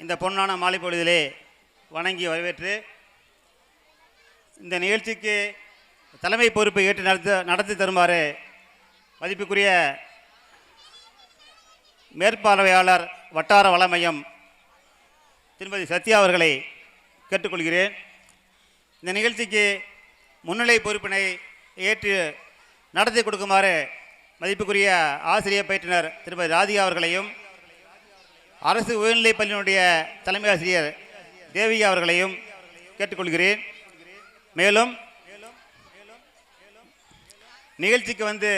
இந்த பொன்னான மாலை பொழுதிலே வணங்கி வரவேற்று இந்த நிகழ்ச்சிக்கு தலைமை பொறுப்பை ஏற்று நடத்தி தருமாறு மதிப்புக்குரிய மேற்பார்வையாளர் வட்டார வள மையம் திருமதி சத்யா அவர்களை கேட்டுக்கொள்கிறேன். இந்த நிகழ்ச்சிக்கு முன்னிலை பொறுப்பினை ஏற்று நடத்தி கொடுக்குமாறு மதிப்புக்குரிய ஆசிரியர் பயிற்றுனர் திருமதி ராதிகா அவர்களையும், அரசு உயர்நிலைப் பள்ளியினுடைய தலைமை ஆசிரியர் தேவிகா அவர்களையும் கேட்டுக்கொள்கிறேன். மேலும் நிகழ்ச்சிக்கு வந்து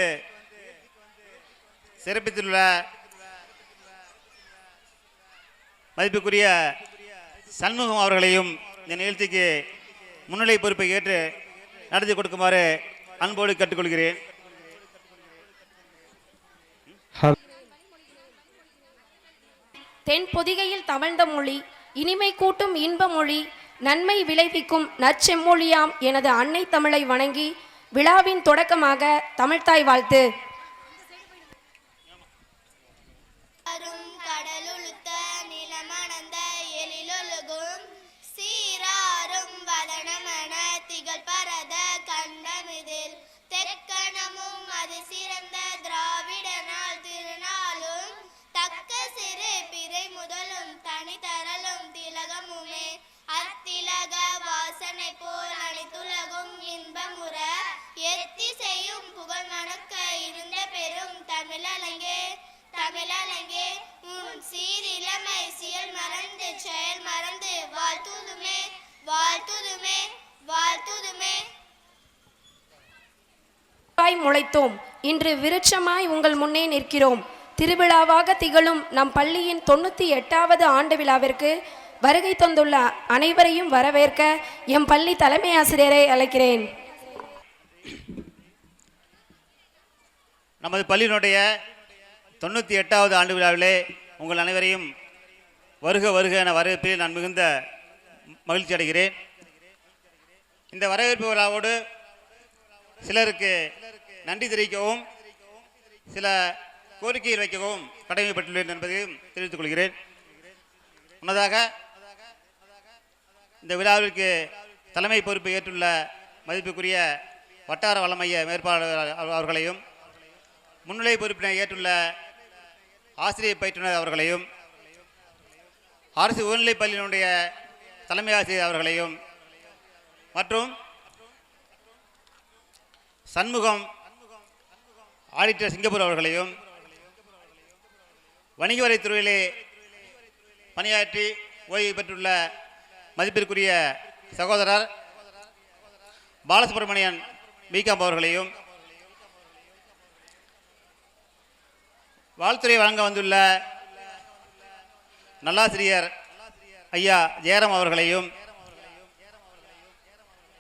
சிறப்பித்துள்ள மதிப்புக்குரிய சண்முகம் அவர்களையும் இந்த நிகழ்ச்சிக்கு முன்னிலை பொறுப்பை ஏற்று நடத்தி கொடுக்குமாறு அன்போடு கேட்டுக்கொள்கிறேன். தென் பொதிகையில் தவழ்ந்த மொழி, இனிமை கூட்டும் இன்ப மொழி, நன்மை விளைவிக்கும் நற்செம்மொழியாம் எனது அன்னை தமிழை வணங்கி விழாவின் தொடக்கமாக தமிழ்த்தாய் வாழ்த்து. முளைத்தோம், இன்று விருட்சமாய் உங்கள் முன்னே நிற்கிறோம். திருவிழாவாக திகழும் நம் பள்ளியின் 98வது ஆண்டு விழாவிற்கு வருகை தந்துள்ள அனைவரையும் வரவேற்க எம் பள்ளி தலைமை ஆசிரியரை அழைக்கிறேன். நமது பள்ளியினுடைய 98வது ஆண்டு விழாவிலே உங்கள் அனைவரையும் வருக வருக என வரவேற்பில் நான் மிகுந்த மகிழ்ச்சி அடைகிறேன். இந்த வரவேற்பு விழாவோடு சிலருக்கு நன்றி தெரிவிக்கவும் சில கோரிக்கைகள் வைக்கவும் கடமைப்பட்டுள்ளேன் என்பதையும் தெரிவித்துக் கொள்கிறேன். முன்னதாக இந்த விழாவிற்கு தலைமை பொறுப்பை ஏற்றுள்ள மதிப்புக்குரிய வட்டார வள மைய மேற்பார்வையாளர் அவர்களையும், முன்னிலை பொறுப்பினை ஏற்றுள்ள ஆசிரியர் பயிற்றுனர் அவர்களையும், அரசு உயர்நிலைப் பள்ளியினுடைய தலைமை ஆசிரியர் அவர்களையும் மற்றும் சண்முகம் ஆடிட்டர் சிங்கப்பூர் அவர்களையும், வணிக வரித்துறையிலே பணியாற்றி ஓய்வு பெற்றுள்ள மதிப்பிற்குரிய சகோதரர் பாலசுப்ரமணியன் பிகாம் அவர்களையும், வாழ்த்துறை வழங்க வந்துள்ள நல்லாசிரியர் ஐயா ஜெயராம் அவர்களையும்,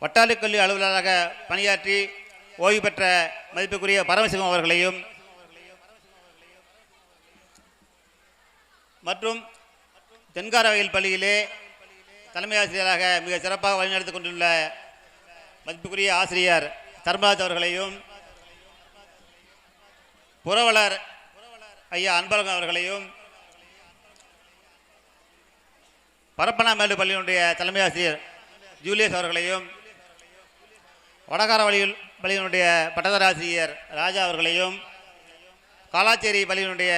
வட்டாரக் கல்வி அலுவலராக பணியாற்றி ஓய்வு பெற்ற மதிப்புக்குரிய பரமசிவம் அவர்களையும் மற்றும் தென்காரவயல் பள்ளியிலே தலைமை ஆசிரியராக மிக சிறப்பாக வழிநடத்தி கொண்டுள்ள மதிப்புக்குரிய ஆசிரியர் தர்மராஜ் அவர்களையும், புரவலர் ஐயா அன்பழகன் அவர்களையும், பரப்பனாமேடு பள்ளியினுடைய தலைமை ஆசிரியர் ஜூலியஸ் அவர்களையும், வடகார பள்ளியினுடைய பட்டதாரி ஆசிரியர் ராஜா அவர்களையும், காலாச்சேரி பள்ளியினுடைய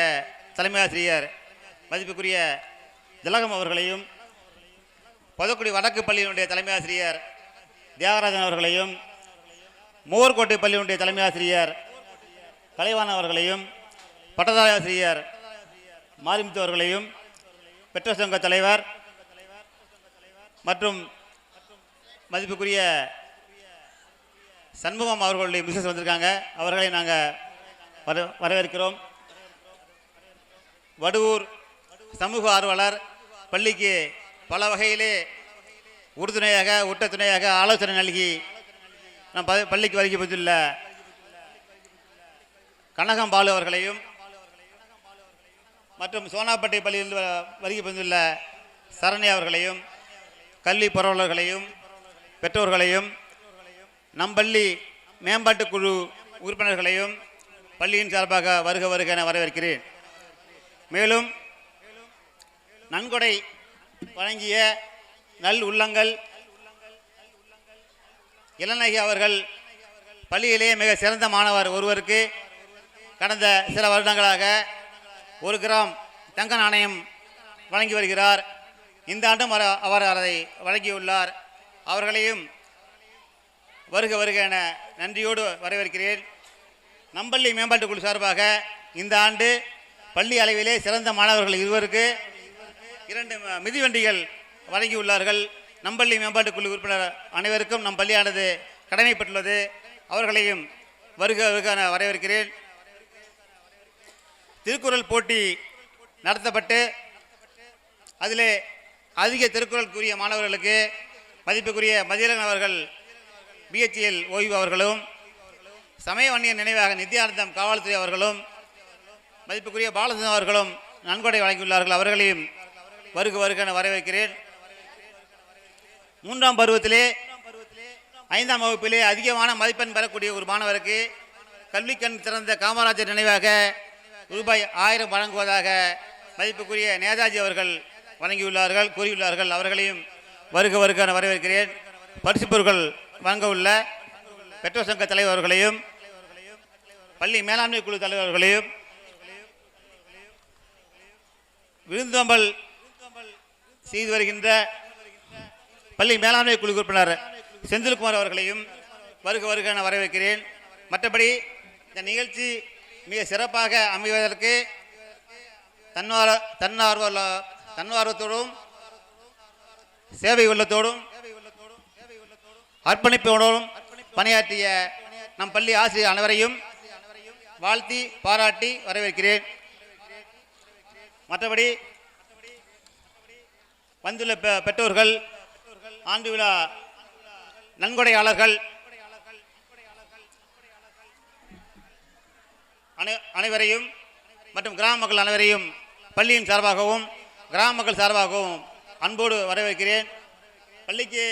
தலைமை ஆசிரியர் மதிப்புக்குரிய திலகம் அவர்களையும், பொதக்குடி வடக்கு பள்ளியினுடைய தலைமை ஆசிரியர் தியாகராஜன் அவர்களையும், மூவர்கோட்டை பள்ளியினுடைய தலைமை ஆசிரியர் கலைவாணன் அவர்களையும், பட்டதாரி ஆசிரியர் மாரிமுத்து அவர்களையும், பெற்றோர் சங்க தலைவர் மற்றும் மதிப்புக்குரிய சண்முகம் அவர்களுடைய மிஸ்ஸஸ் வந்திருக்காங்க, அவர்களை நாங்கள் வரவேற்கிறோம். வடுவூர் சமூக ஆர்வலர் பள்ளிக்கு பல வகையிலே உறுதுணையாக ஊட்ட துணையாக ஆலோசனை நல்கி நம் பள்ளிக்கு வருகை புரிந்துள்ள கனகம் பாலு அவர்களையும் மற்றும் சோனாப்பட்டை பள்ளியில் வருகை புரிந்துள்ள சரண்யா அவர்களையும், கல்வி பரவலர்களையும், பெற்றோர்களையும், நம் பள்ளி மேம்பாட்டு குழு உறுப்பினர்களையும் பள்ளியின் சார்பாக வருக வருக என வரவேற்கிறேன். மேலும் நன்கொடை வழங்கிய நல் உள்ளங்கள் இளநகி அவர்கள் பள்ளியிலே மிக சிறந்த மாணவர் ஒருவருக்கு கடந்த சில வருடங்களாக 1 கிராம் தங்க நாணயம் வழங்கி வருகிறார். இந்த ஆண்டும் அவர் அதை வழங்கியுள்ளார். அவர்களையும் வருக வருக என நன்றியோடு வரவேற்கிறேன். நம்பள்ளி மேம்பாட்டுக் குழு சார்பாக இந்த ஆண்டு பள்ளி அளவிலே சிறந்த மாணவர்கள் இருவருக்கு 2 மிதிவண்டிகள் வழங்கியுள்ளார்கள். நம்பள்ளி மேம்பாட்டுக் குழு உறுப்பினர் அனைவருக்கும் நம் பள்ளியானது கடமைப்பட்டுள்ளது. அவர்களையும் வருக வருக என வரவேற்கிறேன். திருக்குறள் போட்டி நடத்தப்பட்டு அதிலே அதிக திருக்குறள் கூறிய மாணவர்களுக்கு மதிப்புக்குரிய மதியழகன் அவர்கள் பிஹெச்எல் ஓய்வு அவர்களும், சமயவன்னியன் நினைவாக நித்யானந்தம் காவல்துறை அவர்களும், மதிப்புக்குரிய பாலச்சந்திரன் அவர்களும் நன்கொடை வழங்கியுள்ளார்கள். அவர்களையும் வருக வருக என வரவேற்கிறேன். 3ஆம் பருவத்திலே 5ஆம் வகுப்பிலே அதிகமான மதிப்பெண் பெறக்கூடிய ஒரு மாணவருக்கு கல்விக்கண் திறந்த காமராஜர் நினைவாக ரூபாய் 1000 வழங்குவதாக மதிப்புக்குரிய நேதாஜி அவர்கள் வழங்கியுள்ளார்கள் கூறியுள்ளார்கள். அவர்களையும் வருக வருக என வரவேற்கிறேன். பரிசு பொருட்கள் வழங்க உள்ள பெற்றோர் சங்க தலைவர்களையும் பள்ளி மேலாண்மை குழு தலைவர்களையும் விருந்தோம்பல் செய்து வருகின்ற பள்ளி மேலாண்மை குழு உறுப்பினர் செந்தில்குமார் அவர்களையும் வருக வருக என வரவேற்கிறேன். மற்றபடி இந்த நிகழ்ச்சி மிக சிறப்பாக அமைவதற்கு தன்னார்வத்தோடும் சேவை உள்ளத்தோடும் அர்ப்பணிப்போடும் பணியாற்றிய நம் பள்ளி ஆசிரியர் அனைவரையும் வாழ்த்தி பாராட்டி வரவேற்கிறேன். மற்றபடி வந்துள்ள பெற்றோர்கள், ஆண்டு விழா நன்கொடையாளர்கள் அனைவரையும் மற்றும் கிராம மக்கள் அனைவரையும் பள்ளியின் சார்பாகவும் கிராம மக்கள் சார்பாகவும் அன்போடு வரவேற்கிறேன். பள்ளிக்கு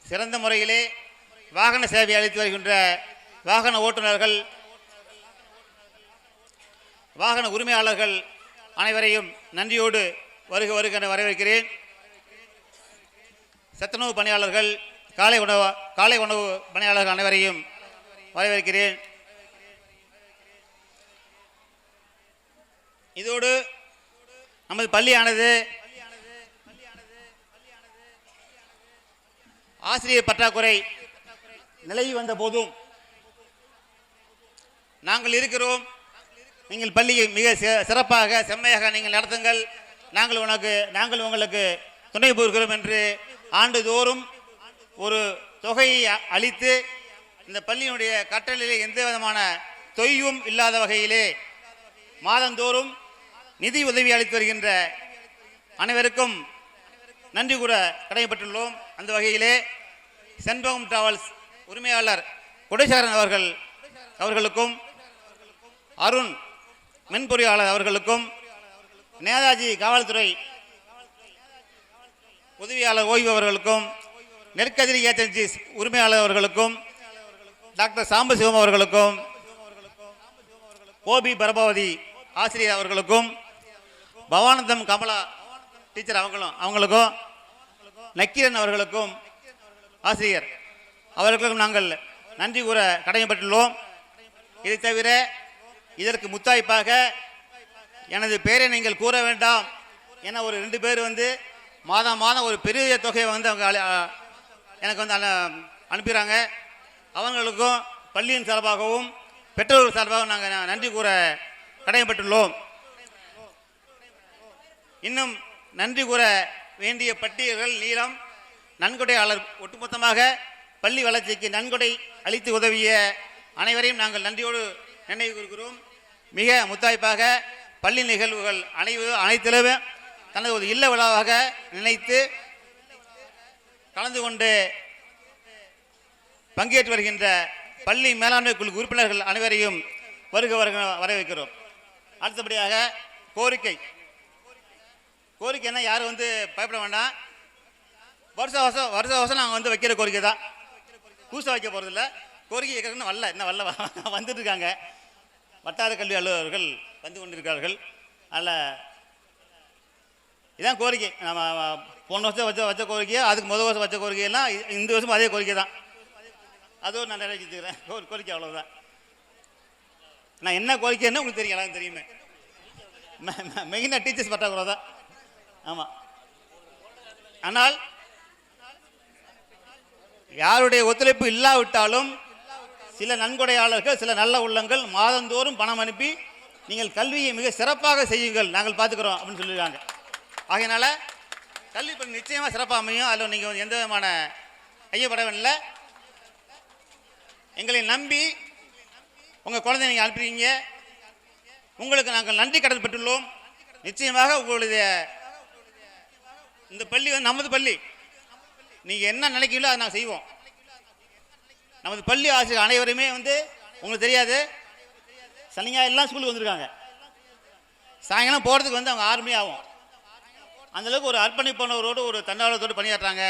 சிறந்த முறையிலே வாகன சேவை அளித்து வருகின்ற வாகன ஓட்டுநர்கள், வாகன உரிமையாளர்கள் அனைவரையும் நன்றியோடு வருக வருக என வரவேற்கிறேன். சத்துணவு பணியாளர்கள், காலை உணவு பணியாளர்கள் அனைவரையும் வரவேற்கிறேன். இதோடு நமது பள்ளியானது ஆசிரியர் பற்றாக்குறை நிலவி வந்த போதும் நாங்கள் இருக்கிறோம், நீங்கள் பள்ளியை மிக சிறப்பாக செம்மையாக நீங்கள் நடத்துங்கள், நாங்கள் உங்களுக்கு துணை புரிகிறோம் என்று ஆண்டுதோறும் ஒரு தொகையை அளித்து இந்த பள்ளியினுடைய கட்டளையிலே எந்த விதமான தொய்வும் இல்லாத வகையிலே மாதந்தோறும் நிதி உதவி அளித்து வருகின்ற அனைவருக்கும் நன்றி கூற கடமைப்பட்டுள்ளோம். அந்த வகையிலே செண்பகம் டிராவல்ஸ் உரிமையாளர் குடேசகரன் அவர்களுக்கும், அருண் மென்பொறியாளர் அவர்களுக்கும், நேதாஜி காவல்துறை உதவியாளர் ஓய்வு அவர்களுக்கும், நெற்கதிரி ஏஜென்சிஸ் உரிமையாளர் அவர்களுக்கும், டாக்டர் சாம்பசிவம் அவர்களுக்கும், ஓபி பிரபாவதி ஆசிரியர் அவர்களுக்கும், பவானந்தம் கமலா டீச்சர் அவங்களுக்கும், நக்கீரன் அவர்களுக்கும் ஆசிரியர் அவர்களுக்கும் நாங்கள் நன்றி கூற கடமைப்பட்டுள்ளோம். இதை தவிர இதற்கு முத்தாய்ப்பாக எனது பெயரை நீங்கள் கூற வேண்டாம் என ஒரு 2 பேர் மாதம் ஒரு பெரிய தொகையை அவங்க எனக்கு அனுப்புகிறாங்க. அவங்களுக்கும் பள்ளியின் சார்பாகவும் பெற்றோர்கள் சார்பாகவும் நாங்கள் நன்றி கூற கடமைப்பட்டுள்ளோம். இன்னும் நன்றி கூற வேண்டிய பட்டியல்கள் நீளம். நன்கொடையாளர் ஒட்டுமொத்தமாக பள்ளி வளர்ச்சிக்கு நன்கொடை அளித்து உதவிய அனைவரையும் நாங்கள் நன்றியோடு நினைவு கூறுகிறோம். மிக முத்தாய்ப்பாக பள்ளி நிகழ்வுகள் அனைத்திலுமே தனது ஒரு இல்ல விழாவாக நினைத்து கலந்து கொண்டு பங்கேற்று வருகின்ற பள்ளி மேலாண்மை குழு உறுப்பினர்கள் அனைவரையும் வருக வரவேற்கிறோம். அடுத்தபடியாக கோரிக்கை என்ன, யாரும் பயப்பட வேண்டாம். வருஷம் நாங்கள் வைக்கிற கோரிக்கை தான், புதுசாக வைக்க போகிறதில்ல. கோரிக்கை கேட்கறதுன்னு இன்னும் வந்துட்டு இருக்காங்க. வட்டார கல்வி அலுவலர்கள் வந்து கொண்டிருக்கிறார்கள். அதில் இதான் கோரிக்கை. நம்ம போன வருஷம் வச்ச கோரிக்கையை, அதுக்கு முதல் வருஷம் வச்ச கோரிக்கையெல்லாம் இந்த வருஷம் அதே கோரிக்கை தான். அதுவும் நான் நிறைவேற்றிக்கிறேன். கோரிக்கை அவ்வளோதான். நான் என்ன கோரிக்கைன்னு உங்களுக்கு தெரியும், எல்லாரும் தெரியுமே. மெயினாக டீச்சர்ஸ் பற்றாக்குறை தான். ஆமாம். ஆனால் யாருடைய ஒத்துழைப்பு இல்லாவிட்டாலும் சில நன்கொடையாளர்கள், சில நல்ல உள்ளங்கள் மாதந்தோறும் பணம் அனுப்பி நீங்கள் கல்வியை மிக சிறப்பாக செய்யுங்கள், நாங்கள் பார்த்துக்கிறோம் அப்படின்னு சொல்லியிருக்காங்க. ஆகையினால கல்வி பணி நிச்சயமாக சிறப்பாக அமையும். அதில் நீங்கள் எந்த விதமான ஐயப்படவில்லை. எங்களை நம்பி உங்கள் குழந்தை நீங்கள் அனுப்புறீங்க. உங்களுக்கு நாங்கள் நன்றி கடன் பெற்றுள்ளோம். நிச்சயமாக உங்களுடைய இந்த பள்ளி வந்து நமது பள்ளி. நீங்கள் என்ன நினைக்கிறீங்களோ அதை நாங்கள் செய்வோம். நமது பள்ளி ஆசிரியர் அனைவருமே வந்து உங்களுக்கு தெரியாது, சனி ஞாயிறு எல்லாம் ஸ்கூலுக்கு வந்திருக்காங்க. சாயங்காலம் போகிறதுக்கு வந்து அவங்க 6 மணி ஆகும். அந்தளவுக்கு ஒரு அர்ப்பணிப்பானவரோடு ஒரு தன்னார்வத்தோடு பணியாற்றுறாங்க.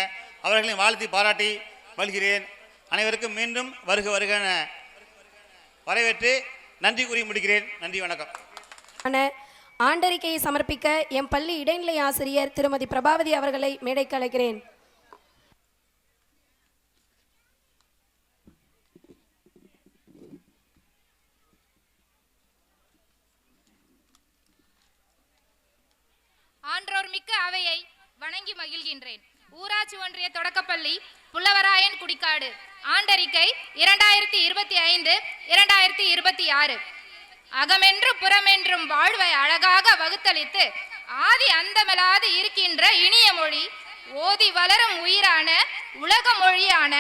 அவர்களையும் வாழ்த்தி பாராட்டி மகிழ்கிறேன். அனைவருக்கும் மீண்டும் வருக வருக வரவேற்று நன்றி கூறி முடிக்கிறேன். நன்றி, வணக்கம். ஆண்டறிக்கையை சமர்ப்பிக்க எம் பள்ளி இடைநிலை ஆசிரியர் திருமதி பிரபாவதி அவர்களை மேடைக்கு அழைக்கிறேன். ஆன்றோர் மிக்க அவையை வணங்கி மகிழ்கின்றேன். ஊராட்சி ஒன்றிய தொடக்கப்பள்ளி புல்லவராயன் குடிக்காடு ஆண்டறிக்கை 2025-2026. அகமென்று புறமென்றும் வாழ்வை அழகாக வகுத்தளித்து ஆதி அந்தமில்லாது இருக்கின்ற இனிய மொழி, ஓதி வளரும் உயிரான உலக மொழியான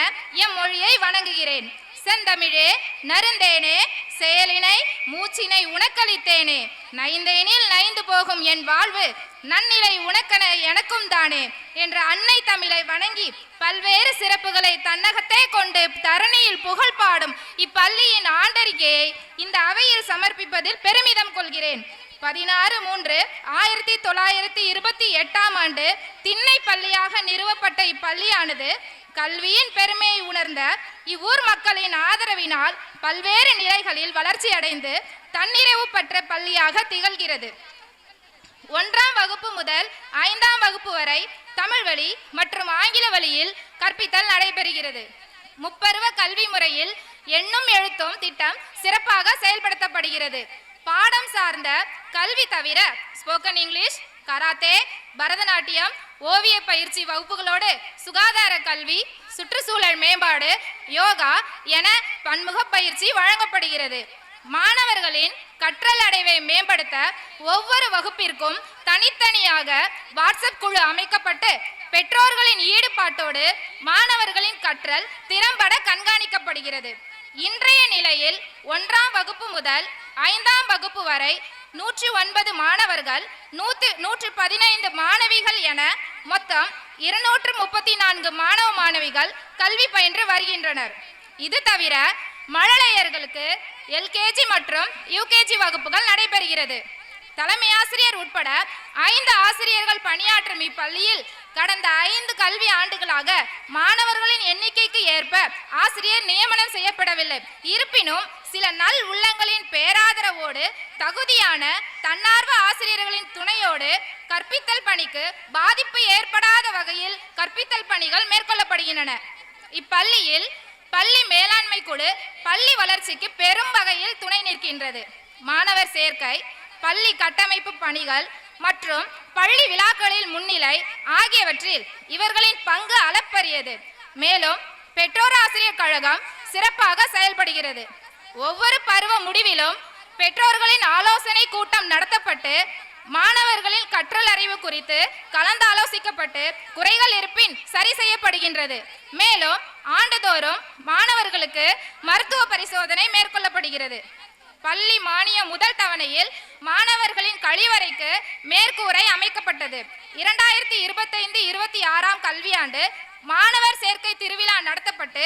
எம் மொழியை வணங்குகிறேன். செந்தமிழே நருந்தேனே, செயலினை மூச்சினை உனக்களித்தேனே, நைந்தேனில் நைந்து போகும் என் வாழ்வு நன்னிலை உனக்கென எனக்கும் தானே என்ற அன்னை தமிழை வணங்கி பல்வேறு சிறப்புகளை தன்னகத்தே கொண்டு தரணியில் புகழ் பாடும் இப்பள்ளியின் ஆண்டறிக்கையை இந்த அவையில் சமர்ப்பிப்பதில் பெருமிதம் கொள்கிறேன். 16/3/1928 திண்ணை பள்ளியாக நிறுவப்பட்ட இப்பள்ளியானது கல்வியின் பெருமையை உணர்ந்த இவ்வூர் மக்களின் ஆதரவினால் பல்வேறு நிலைகளில் வளர்ச்சி அடைந்து தன்னிறைவு பெற்ற பள்ளியாக திகழ்கிறது. 1ஆம் வகுப்பு முதல் 5ஆம் வகுப்பு வரை தமிழ் வழி மற்றும் ஆங்கில வழியில் கற்பித்தல் நடைபெறுகிறது. முப்பருவ கல்வி முறையில் எண்ணும் எழுத்தும் திட்டம் சிறப்பாக செயல்படுத்தப்படுகிறது. பாடம் சார்ந்த கல்வி தவிர ஸ்போக்கன் இங்கிலீஷ், கராத்தே, பரதநாட்டியம், ஓவிய பயிற்சி வகுப்புகளோடு சுகாதார கல்வி, சுற்றுச்சூழல் மேம்பாடு, யோகா என பன்முக பயிற்சி வழங்கப்படுகிறது. மாணவர்களின் கற்றல் அடைவை மேம்படுத்த ஒவ்வொரு வகுப்பிற்கும் தனித்தனியாக வாட்ஸ்அப் குழு அமைக்கப்பட்டு பெற்றோர்களின் ஈடுபாட்டோடு மாணவர்களின் கற்றல் திறம்பட கண்காணிக்கப்படுகிறது. இன்றைய நிலையில் 1ஆம் வகுப்பு முதல் 5ஆம் வகுப்பு வரை 109 மாணவர்கள், 115 மாணவிகள் என மொத்தம் 234 மாணவ மாணவிகள் கல்வி பயின்று வருகின்றனர். இது தவிர மழலையர்களுக்கு எல்கேஜி மற்றும் யூகேஜி வகுப்புகள் நடைபெறுகிறது. தலைமை ஆசிரியர் உட்பட 5 ஆசிரியர்கள் பணியாற்றும் இப்பள்ளியில் கடந்த 5 கல்வி ஆண்டுகளாக மாணவர்களின் எண்ணிக்கைக்கு ஏற்ப ஆசிரியர் நியமனம் செய்யப்படவில்லை. இருப்பினும் சில நல் உள்ளங்களின் பேராதரவோடு தகுதியான தன்னார்வ ஆசிரியர்களின் துணையோடு கற்பித்தல் பணிக்கு பாதிப்பு ஏற்படாத வகையில் கற்பித்தல் பணிகள் மேற்கொள்ளப்படுகின்றன. இப்பள்ளியில் பள்ளி மேலாண்மை குழு பள்ளி வளர்ச்சிக்கு பெரும் வகையில் துணை நிற்கின்றது. மாணவர் சேர்க்கை, பள்ளி கட்டமைப்பு பணிகள் மற்றும் பள்ளி விழாக்களில் முன்னிலை ஆகியவற்றில் இவர்களின் பங்கு அளப்பரியது. மேலும் பெற்றோர் ஆசிரியர் கழகம் சிறப்பாக செயல்படுகிறது. ஒவ்வொரு பருவ முடிவிலும் பெற்றோர்களின் ஆலோசனை கூட்டம் நடத்தப்பட்டு மாணவர்களின் கற்றல் அறிவு குறித்து கலந்தாலோசிக்கப்பட்டு குறைகள் இருப்பின் சரி செய்யப்படுகின்றது. மேலும் ஆண்டுதோறும் மாணவர்களுக்கு மருத்துவ பரிசோதனை மேற்கொள்ளப்படுகிறது. பள்ளி மானிய முதல் தவணையில் மாணவர்களின் கழிவறைக்கு மேற்கூரை அமைக்கப்பட்டது. 2025-26 கல்வியாண்டு மாணவர் சேர்க்கை திருவிழா நடத்தப்பட்டு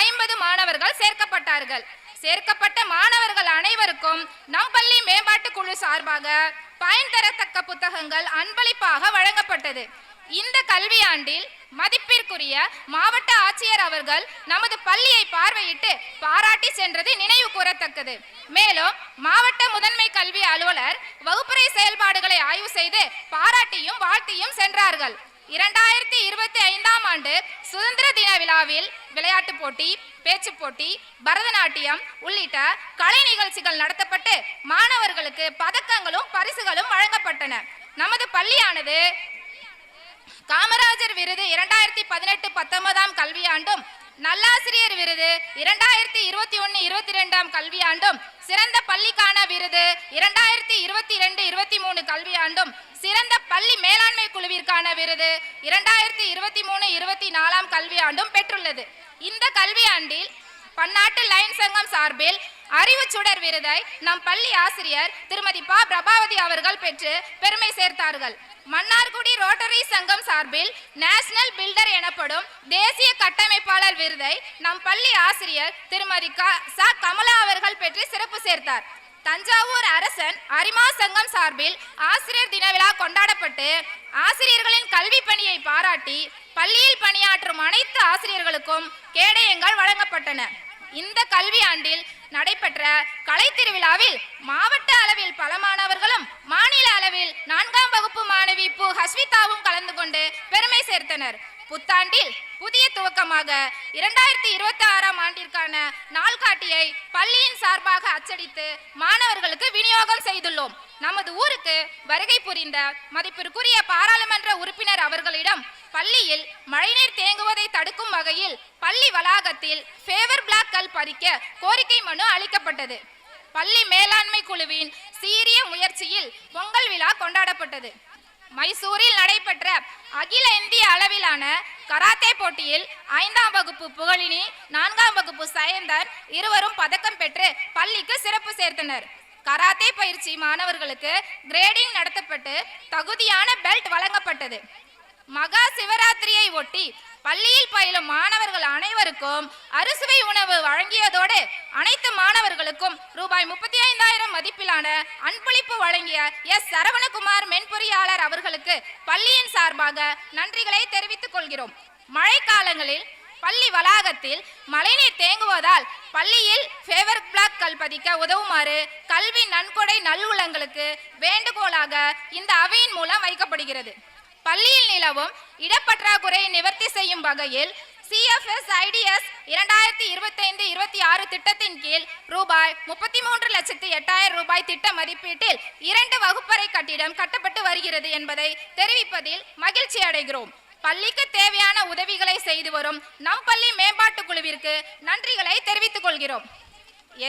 50 மாணவர்கள் சேர்க்கப்பட்டார்கள். சேர்க்கப்பட்ட மாணவர்கள் அனைவருக்கும் நம் பள்ளி மேம்பாட்டு குழு சார்பாக பயன் தரத்தக்க புத்தகங்கள் அன்பளிப்பாக வழங்கப்பட்டது. இந்த கல்வியாண்டில் மதிப்பிற்குரிய மாவட்ட ஆட்சியர் அவர்கள் நமது பள்ளியை பார்வையிட்டு பாராட்டி சென்றது நினைவு கூறத்தக்கது. மேலும் மாவட்ட முதன்மை கல்வி அலுவலர் வகுப்பறை செயல்பாடுகளை ஆய்வு செய்து பாராட்டியும் வாழ்த்தியும் சென்றார்கள். 2025ஆம் ஆண்டு சுதந்திர தின விழாவில் விளையாட்டு போட்டி, பேச்சு போட்டி, பரதநாட்டியம் உள்ளிட்ட கலை நிகழ்ச்சிகள் நடத்தப்பட்டு மாணவர்களுக்கு பதக்கங்களும் பரிசுகளும் வழங்கப்பட்டன. நமது பள்ளியானது காமராஜர் விருது 2018-19ஆம் கல்வியாண்டும், நல்லாசிரியர் விருது 2021-22ஆம் கல்வியாண்டும், சிறந்த பள்ளிக்கான விருது 2022-23 கல்வியாண்டும், சிறந்த பள்ளி மேலாண்மை குழுவிற்கான விருது 2023-24ஆம் கல்வியாண்டும் பெற்றுள்ளது. இந்த கல்வியாண்டில் பன்னாட்டு லைன் சங்கம் சார்பில் அறிவு சுடர் விருதை நம் பள்ளி ஆசிரியர் திருமதி பா பிரபாவதி அவர்கள் பெற்று பெருமை சேர்த்தார்கள். மன்னார்குடி ரோட்டரி சங்கம் சார்பில் நேஷனல் பில்டர் எனப்படும் தேசிய கட்டமைப்பாளர் விருதை நம் பள்ளி ஆசிரியர் திருமதி கமலா அவர்கள் பெற்று சிறப்பு சேர்த்தார். தஞ்சாவூர் அரசன் அரிமா சங்கம் சார்பில் ஆசிரியர் தின விழா கொண்டாடப்பட்டு ஆசிரியர்களின் கல்வி பணியை பாராட்டி பள்ளியில் பணியாற்றும் அனைத்து ஆசிரியர்களுக்கும் கேடயங்கள் வழங்கப்பட்டன. இந்த கல்வியாண்டில் நடைபெற்ற கலை திருவிழாவில் மாவட்ட அளவில் பல மாணவர்களும் மாநில அளவில் 4ஆம் வகுப்பு மாணவி பு ஹஸ்விதாவும் கலந்து கொண்டு பெருமை சேர்த்தனர். புத்தாண்டில் புதிய துவக்கமாக 2026ஆம் ஆண்டிற்கான நாள்காட்டியை பள்ளியின் சார்பாக அச்சடித்து மாணவர்களுக்கு விநியோகம் செய்துள்ளோம். நமது ஊருக்கு வருகை புரிந்த மதிப்பிற்குரிய பாராளுமன்ற உறுப்பினர் அவர்களிடம் பள்ளியில் மழைநீர் தேங்குவதை தடுக்கும் வகையில் பள்ளி வளாகத்தில் ஃபேவர் பிளாக் கல் பதிக்க கோரிக்கை மனு அளிக்கப்பட்டது. பள்ளி மேலாண்மை குழுவின் சீரிய முயற்சியில் பொங்கல் விழா கொண்டாடப்பட்டது. மைசூரில் நடைபெற்ற அகில இந்திய அளவிலான கராத்தே போட்டியில் 5ஆம் வகுப்பு புகழினி, 4ஆம் வகுப்பு சயந்தன் இருவரும் பதக்கம் பெற்று பள்ளிக்கு சிறப்பு சேர்த்தனர். கராத்தே பயிற்சி மாணவர்களுக்கு கிரேடிங் நடத்தப்பட்டு தகுதியான பெல்ட் வழங்கப்பட்டது. மகா சிவராத்திரியை ஒட்டி பள்ளியில் பயிலும் மாணவர்கள் அனைவருக்கும் அறுசுவை உணவு வழங்கியதோடு அனைத்து மாணவர்களுக்கும் ரூபாய் 35,000 மதிப்பிலான அன்பளிப்பு வழங்கிய எஸ் சரவணகுமார் மென்பொறியாளர் அவர்களுக்கு பள்ளியின் சார்பாக நன்றிகளை தெரிவித்துக் கொள்கிறோம். மழைக்காலங்களில் பள்ளி வளாகத்தில் மழைநீர் தேங்குவதால் பள்ளியில் ஃபேவர் பிளாக் கல் பதிக்க உதவுமாறு கல்வி நன்கொடை நல்லுள்ளங்களுக்கு வேண்டுகோளாக இந்த அவையின் மூலம் வைக்கப்படுகிறது. பள்ளியில் நிலவும் இடப்பற்றாக்குறையை நிவர்த்தி செய்யும் வகையில் CFS IDS 2025-26 திட்டத்தின் கீழ் ரூபாய் 33,08,000 ரூபாய் திட்ட மதிப்பீட்டில் 2 வகுப்பறை கட்டிடம் கட்டப்பட்டு வருகிறது என்பதை தெரிவிப்பதில் மகிழ்ச்சி அடைகிறோம். பள்ளிக்கு தேவையான உதவிகளை செய்து வரும் நம் பள்ளி மேம்பாட்டு குழுவிற்கு நன்றிகளை தெரிவித்துக் கொள்கிறோம்.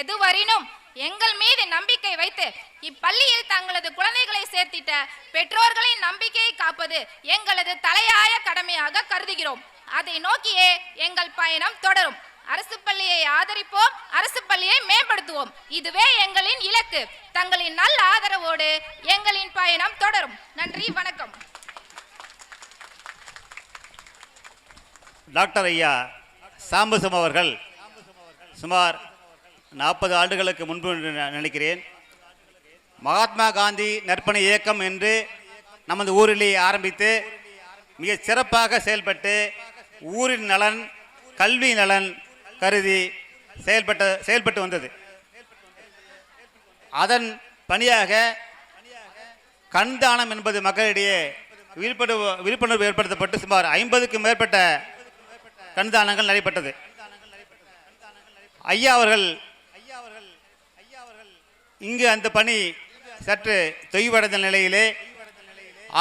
எதுவரினும் எங்கள் மீது நம்பிக்கை வைத்து இப்பள்ளியில் தங்களது குழந்தைகளை சேர்த்திட்ட பெற்றோர்களின் நம்பிக்கையை காப்பது எங்களது தலையாய கடமையாக கருதுகிறோம். அதை நோக்கியே எங்கள் பயணம் தொடரும். அரசு பள்ளியை ஆதரிப்போம், அரசு பள்ளியை மேம்படுத்துவோம். இதுவே எங்களின் இலக்கு. தங்களின் நல்ல ஆதரவோடு எங்களின் பயணம் தொடரும். நன்றி, வணக்கம். டாக்டர் ஐயா சாம்பசிவம் அவர்கள் சுமார் 40 ஆண்டுகளுக்கு முன்பு நினைக்கிறேன், மகாத்மா காந்தி நற்பணி இயக்கம் என்று நமது ஊரிலே ஆரம்பித்து மிக சிறப்பாக செயல்பட்டு ஊரின் நலன், கல்வி நலன் கருதி செயல்பட்டு வந்தது. அதன் பணியாக கண் தானம் என்பது மக்களிடையே விழிப்புணர்வு ஏற்படுத்தப்பட்டு சுமார் 50க்கும் மேற்பட்ட கண் தானங்கள் நடைபெற்றது. ஐயா அவர்கள் இங்கு அந்த பணி சற்று தொய்வடைந்த நிலையிலே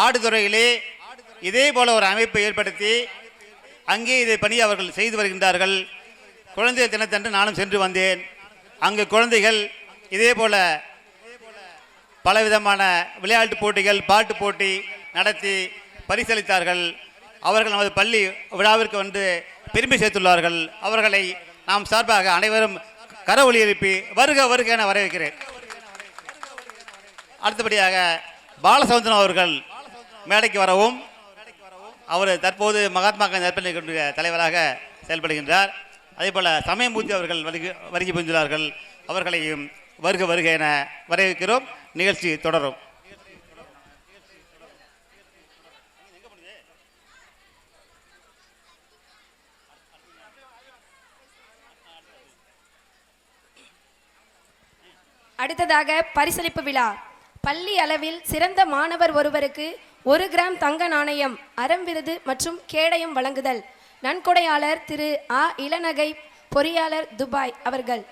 ஆடுதுறையிலே இதே போல ஒரு அமைப்பை ஏற்படுத்தி அங்கே இதை பணி அவர்கள் செய்து வருகின்றார்கள். குழந்தைகள் தினத்தன்று நானும் சென்று வந்தேன். அங்கு குழந்தைகள் இதே போல பலவிதமான விளையாட்டு போட்டிகள், பாட்டு போட்டி நடத்தி பரிசளித்தார்கள். அவர்கள் நமது பள்ளி விழாவிற்கு வந்து பெருமை சேர்த்துள்ளார்கள். அவர்களை நாம் சார்பாக அனைவரும் கரவொலி எழுப்பி வருக வருக என வரவேற்கிறேன். அடுத்தபடியாக பாலசமுத்திரம் அவர்கள் மேடைக்கு வரவும். அவர் தற்போது மகாத்மா காந்தி நற்பணி தலைவராக செயல்படுகின்றார். அதே போல் சமயமூர்த்தி அவர்கள் வருகை புரிந்துள்ளார்கள். அவர்களையும் வருக வருக என வரவேற்கிறோம். நிகழ்ச்சி தொடரும். அடுத்ததாக பரிசளிப்பு விழா. பள்ளி அளவில் சிறந்த மாணவர் ஒருவருக்கு 1 கிராம் தங்க நாணயம், அறம் விருது மற்றும் கேடயம் வழங்குதல். நன்கொடையாளர் திரு ஆ இளநகை, பொறியாளர் துபாய் அவர்கள்.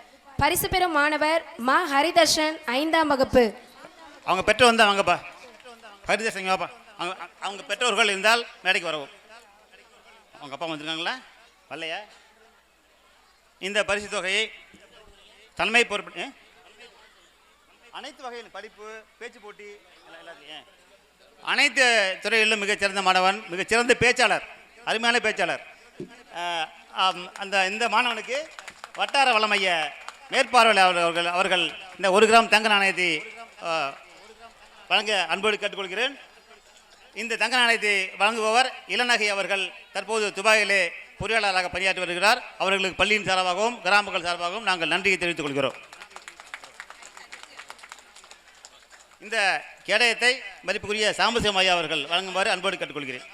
பரிசு பெறும் மாணவர் மா ஹரிதர்ஷன், 5ஆம் வகுப்பு. அவங்க பெற்றோர் வந்தால் வாங்கப்பா. ஹரிதர்ஷன் வாப்பா. அவங்க பெற்றோர்கள் இருந்தால் மேடைக்கு வரவும். அவங்க அப்பா வந்திருக்காங்களா? வரலையா? இந்த பரிசு தொகையை தலைமை பொறுப்பு அனைத்து வகையில் படிப்பு, பேச்சு போட்டி எல்லாத்தையும் அனைத்து துறைகளிலும் மிகச்சிறந்த மாணவன், மிகச்சிறந்த பேச்சாளர், அருமையான பேச்சாளர். இந்த மாணவனுக்கு வட்டார வளமைய மேற்பார்வையாளர் அவர்கள் இந்த 1 கிராம் தங்க நாணயத்தை வழங்க அன்போடு கேட்டுக்கொள்கிறேன். இந்த தங்க நாணயத்தை வழங்குபவர் இளநகை அவர்கள். தற்போது துபாயிலே பொறியாளராக பணியாற்றி வருகிறார். அவர்களுக்கு பள்ளியின் சார்பாகவும் கிராம மக்கள் சார்பாகவும் நாங்கள் நன்றியை தெரிவித்துக் கொள்கிறோம். இந்த கேடயத்தை மதிப்புக்குரிய சாம்பசிவம் ஐயா அவர்கள் வழங்குமாறு அன்போடு கேட்டுக்கொள்கிறேன்.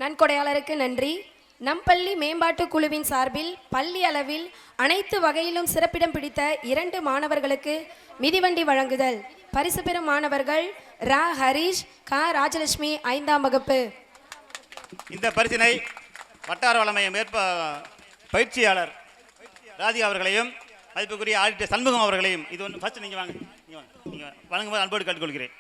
நன்கொடையாளருக்கு நன்றி. நம் பள்ளி மேம்பாட்டு குழுவின் சார்பில் பள்ளி அளவில் அனைத்து வகையிலும் சிறப்பிடம் பிடித்த 2 மாணவர்களுக்கு மிதிவண்டி வழங்குதல். பரிசு பெறும் மாணவர்கள் ரா ஹரீஷ், கா ராஜலட்சுமி, 5ஆம் வகுப்பு. இந்த பரிசினை வட்டார வளமைய பயிற்சியாளர் ராதிகா அவர்களையும் மதிப்புக்குரிய ஆடிட்டர் சண்முகம் அவர்களையும் இது ஒன்று ஃபர்ஸ்ட் நீங்கள் வாங்க, நீங்கள் வழங்கும்போது அன்போடு கேட்டுக்கொள்கிறேன்.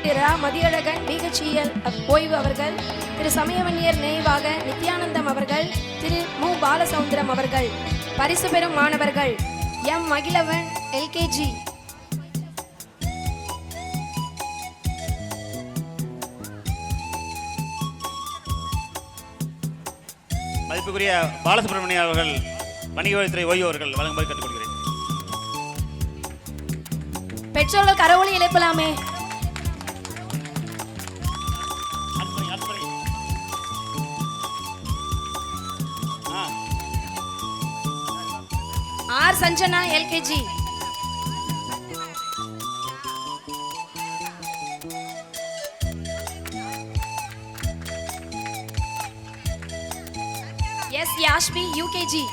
திரு மதியழகன் பிஹெச்இஎல் ஓய்வு அவர்கள், திரு சமயவன்னியர் நினைவாக நித்யானந்தம் அவர்கள், திரு மு பாலசவுந்தரம் அவர்கள். பரிசு பெறும் மாணவர்கள் எம் மகிழவன், எல்கேஜி. மதிப்புக்குரிய பாலசுப்ரமணியன் அவர்கள் வணிகவரித்துறை ஓய்வு அவர்கள் வழங்குமாறு கேட்டுக்கொள்கிறேன். பெற்றோர்கள் கரவொலி எழுப்பலாமே. R Sanjana, LKG. S Yashvi UKG.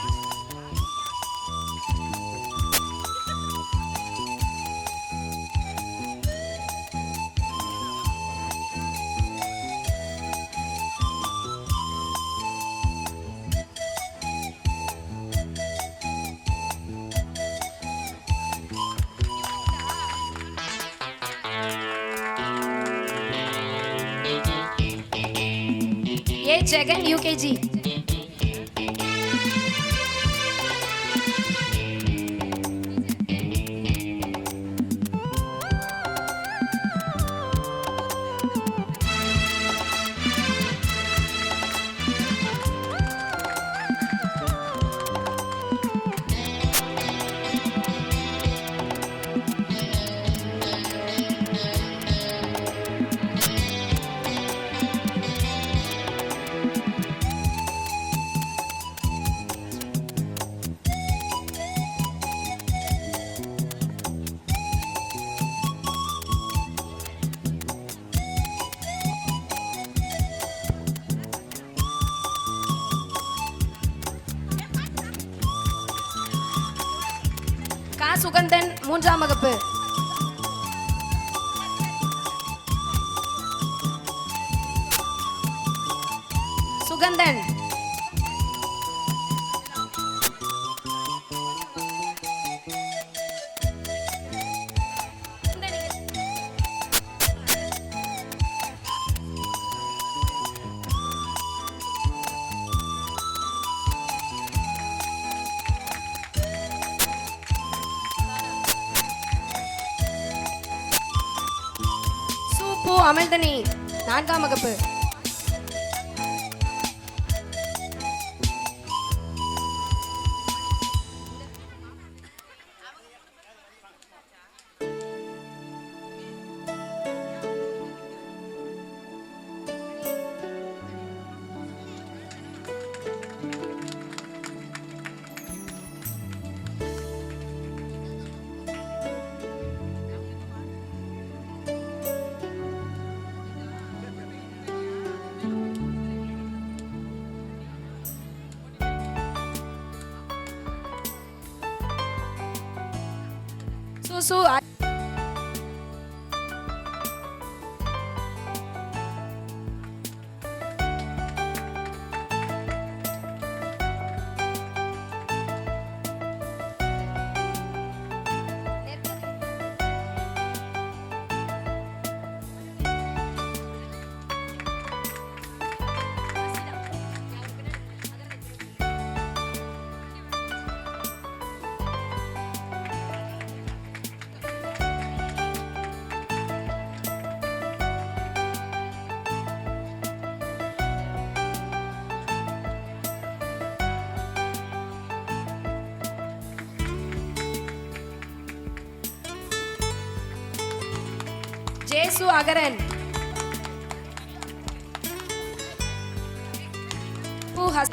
A Jagan UKG. கா சுகந்தன் 3ஆம் வகுப்பு. சுகந்தன். பூ அமிழ்தனி 4ஆம் வகுப்பு. சு ஜேசு அகரன். பூ ஹஸ்.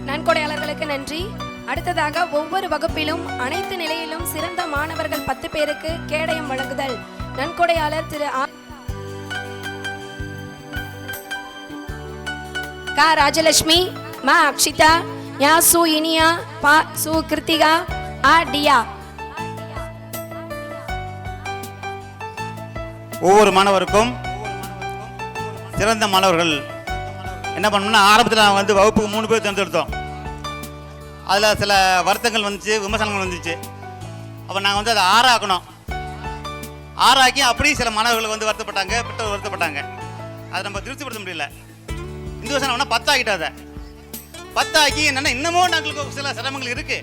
நன்கொடையாளர்களுக்கு நன்றி. அடுத்ததாக ஒவ்வொரு வகுப்பிலும் அனைத்து நிலையிலும் சிறந்த மாணவர்கள் 10 பேருக்கு கேடயம் வழங்குதல். நன்கொடையாளர் திரு கா ராஜலட்சுமி, மா அக்ஷிதா, யா சு இனியா, பா சு கிருத்திகா, ஆ டியா. ஒவ்வொரு மாணவருக்கும் சிறந்த மாணவர்கள் என்ன பண்ணோம்னா, ஆரம்பத்தில் நாங்கள் வந்து வகுப்புக்கு 3 பேர் தேர்ந்தெடுத்தோம். அதில் சில வருத்தங்கள் வந்துச்சு, விமர்சனங்கள் வந்துச்சு. அப்போ நாங்கள் வந்து அதை 6 ஆக்கணும். 6 ஆக்கி அப்படியே சில மாணவர்கள் வந்து வருத்தப்பட்டாங்க, பெற்றோர் வருத்தப்பட்டாங்க. அதை நம்ம திருப்திப்படுத்த முடியல. இந்த வருஷம் நம்ம 10 ஆக்கிட்டோம். அதை 10 ஆக்கி என்னென்னா இன்னமும் நாங்களுக்கு சில சிரமங்கள் இருக்குது.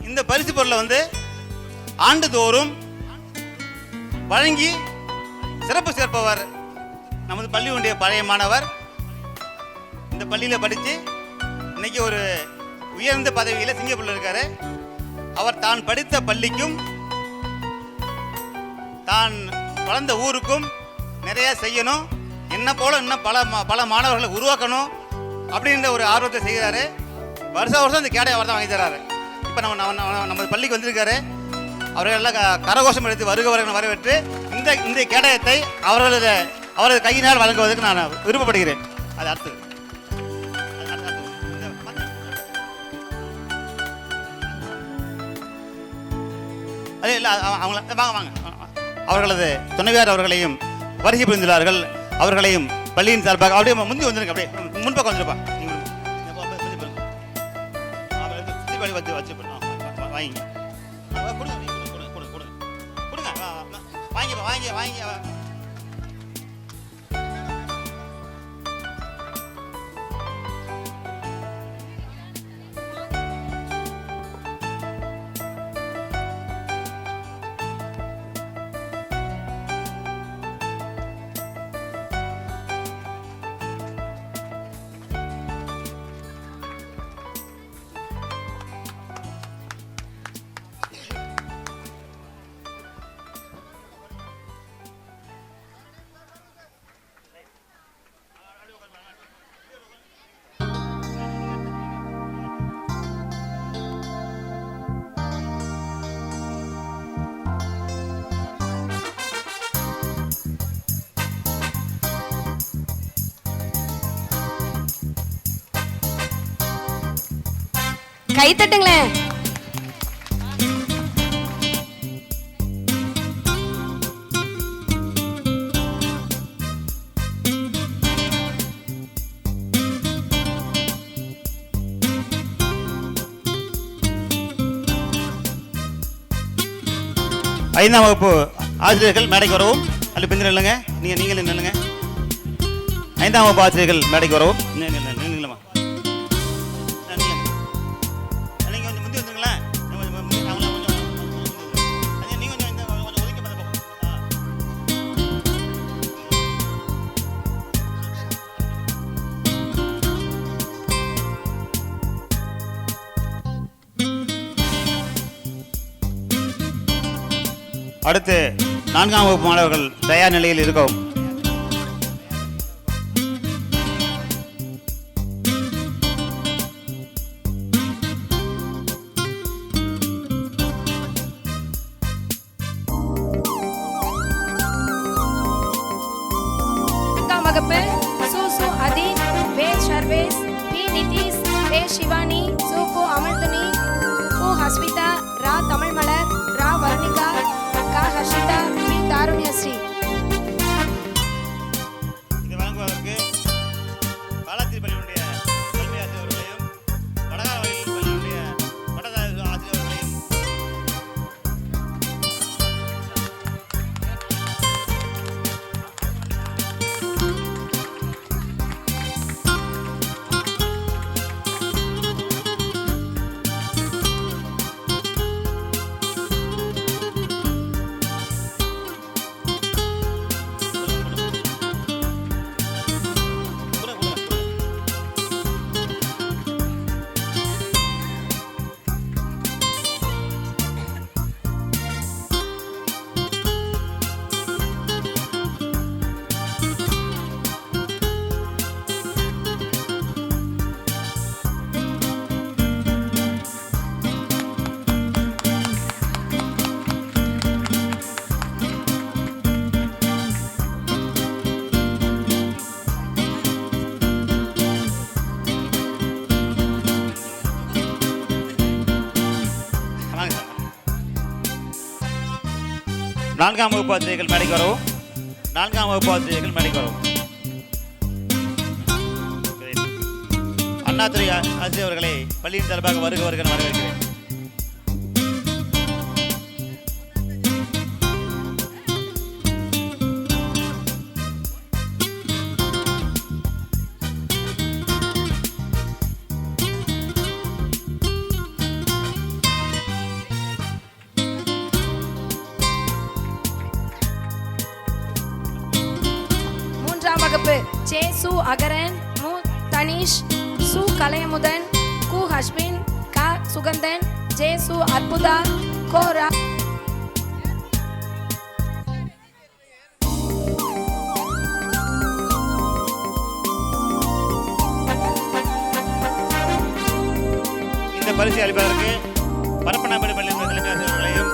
இந்த பரிசு பொருளை வந்து ஆண்டுதோறும் வழங்கி சிறப்பு சேர்ப்பவர் நமது பள்ளி ஒன்றிய பழைய மாணவர். இந்த பள்ளியில் படித்து இன்னைக்கு ஒரு உயர்ந்த பதவியில் சிங்கப்பூரில் இருக்காரு. அவர் தான் படித்த பள்ளிக்கும் தான் வளர்ந்த ஊருக்கும் நிறைய செய்யணும், என்ன போல இன்னும் பல மாணவர்களை உருவாக்கணும் அப்படின்ற ஒரு ஆர்வத்தை செய்கிறாரு. வருஷம் இந்த கேடை அவர் தான் வாங்கி தர்றாரு. இப்போ நம்ம பள்ளிக்கு வந்திருக்காரு. அவர்கள் எல்லாம் கரகோஷம் எடுத்து வருகிறவர்கள் வரவேற்று இந்த கேடயத்தை அவரது கையினால் வழங்குவதற்கு நான் விருப்பப்படுகிறேன். அது அடுத்தது. அது இல்லை, அவங்கள வாங்க அவர்களது துணைவியார் அவர்களையும் வருகை புரிந்துள்ளார்கள். அவர்களையும் பள்ளியின் சார்பாக அப்படியே முந்தி வந்துருங்க, அப்படியே முன்பக்கம் வந்துருப்பா. வச்சு வாங்கி வாங்கி வாங்கி கை தட்டுங்களேன். ஐந்தாம் வகுப்பு ஆசிரியர்கள் மேடைக்கு வரவும். அல்ல பிந்திர இல்லைங்க, நீங்களே நில்லுங்க. ஐந்தாம் வகுப்பு ஆசிரியர்கள் மேடைக்கு வரவும். நீங்களமா நீங்கள் கொஞ்சம் முந்தி வந்துருங்களேன். நீங்கள் கொஞ்சம் ஒதுக்கி பார்த்து. அடுத்து 4ஆம் வகுப்பு மாணவர்கள் தயார் நிலையில் இருக்கவும். வகுப்பு சு அதீன், வே ஷர்வேஸ், பி நிதிஷ், வே சிவானி, சு அமல்துனி, கு ஹஸ்மிதா, ரா தமிழ்மலர், ரா வர்ணிகா, கா ஹர்ஷிதா, பி தாருண்யஸ்ரீ. இது வழங்குவதற்கு பாலாஜி பள்ளியுடைய கல்வி ஆசிரியர்களையும் வடகாவலில் பள்ளியுடைய ஆசிரியர்களையும் நான்காம் வகுப்பு ஆசிரியர்கள் மேடைக்கு வரவும். 4ஆம் வகுப்பு ஆசிரியர்கள் மேடைக்கு வரவும். அண்ணாதுரை ஆசிரியர் அவர்களை பள்ளியின் சார்பாக வருக வரவேற்கிறேன். வகுப்பு சே சு அகரன், மு தனிஷ், சு கலையமுதன், கு ஹஸ்பின், சுகந்தன், ஜேசு, அற்புதா, கோரா. இந்த பரிசு அளிப்பதற்கு பரப்பனம்பேடு பள்ளி தலைமை ஆசிரியர்களையும்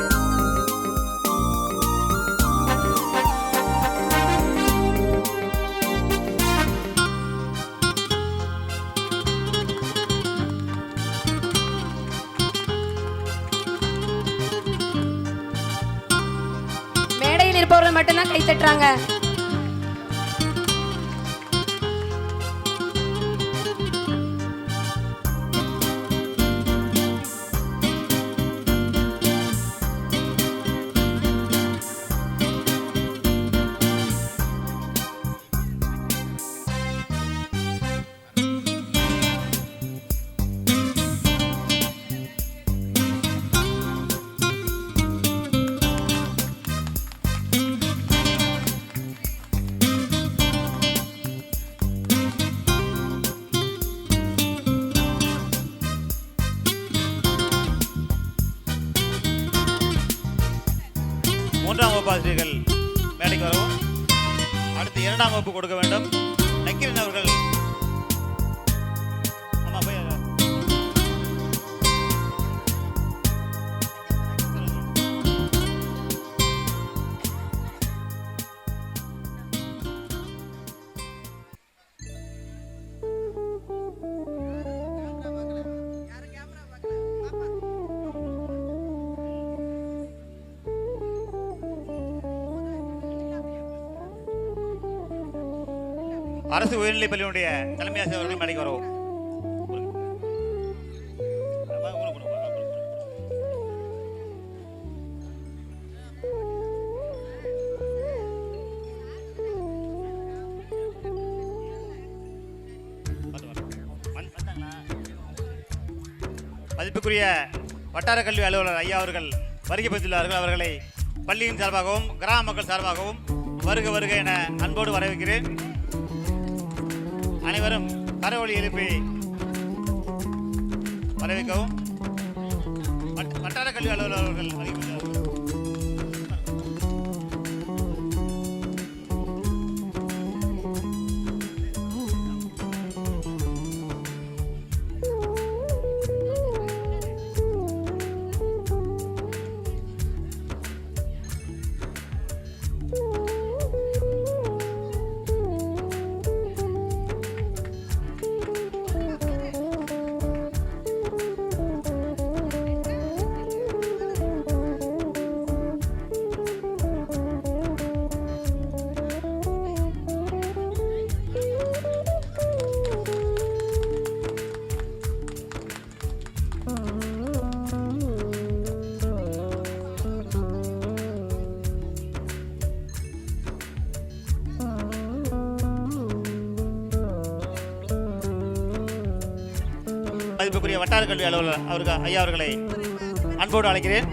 மேடையில் இருப்பவர்கள் மட்டும்தான் கை தட்டுறாங்க. மூன்றாம் வகுப்பு ஆசிரியர்கள் மேடைக்கு வரவும். அடுத்து 2ஆம் வகுப்பு கொடுக்க வேண்டும். நக்கீரன் அவர்கள் ஆமா போய் அரசு உயர்நிலைப் பள்ளியினுடைய தலைமை ஆசிரியர் அவர்கள் மேடைக்கு வரவும். மதிப்புக்குரிய வட்டார கல்வி அலுவலர் ஐயா அவர்கள் வருகை பெற்றுள்ளார்கள். அவர்களை பள்ளியின் சார்பாகவும் கிராம மக்கள் சார்பாகவும் வருக வருக என அன்போடு வரவேற்கிறேன். அனைவரும் கரவொலி எழுப்பி வரவேற்கவும். வட்டார கல்வி அலுவலர் அவர்கள் வருகை பெற்றுள்ளார்கள். மதிப்புக்குரிய வட்டார கல்வி அலுவலர் அவர்கள் ஐயா அவர்களை அன்போடு அழைக்கிறேன்.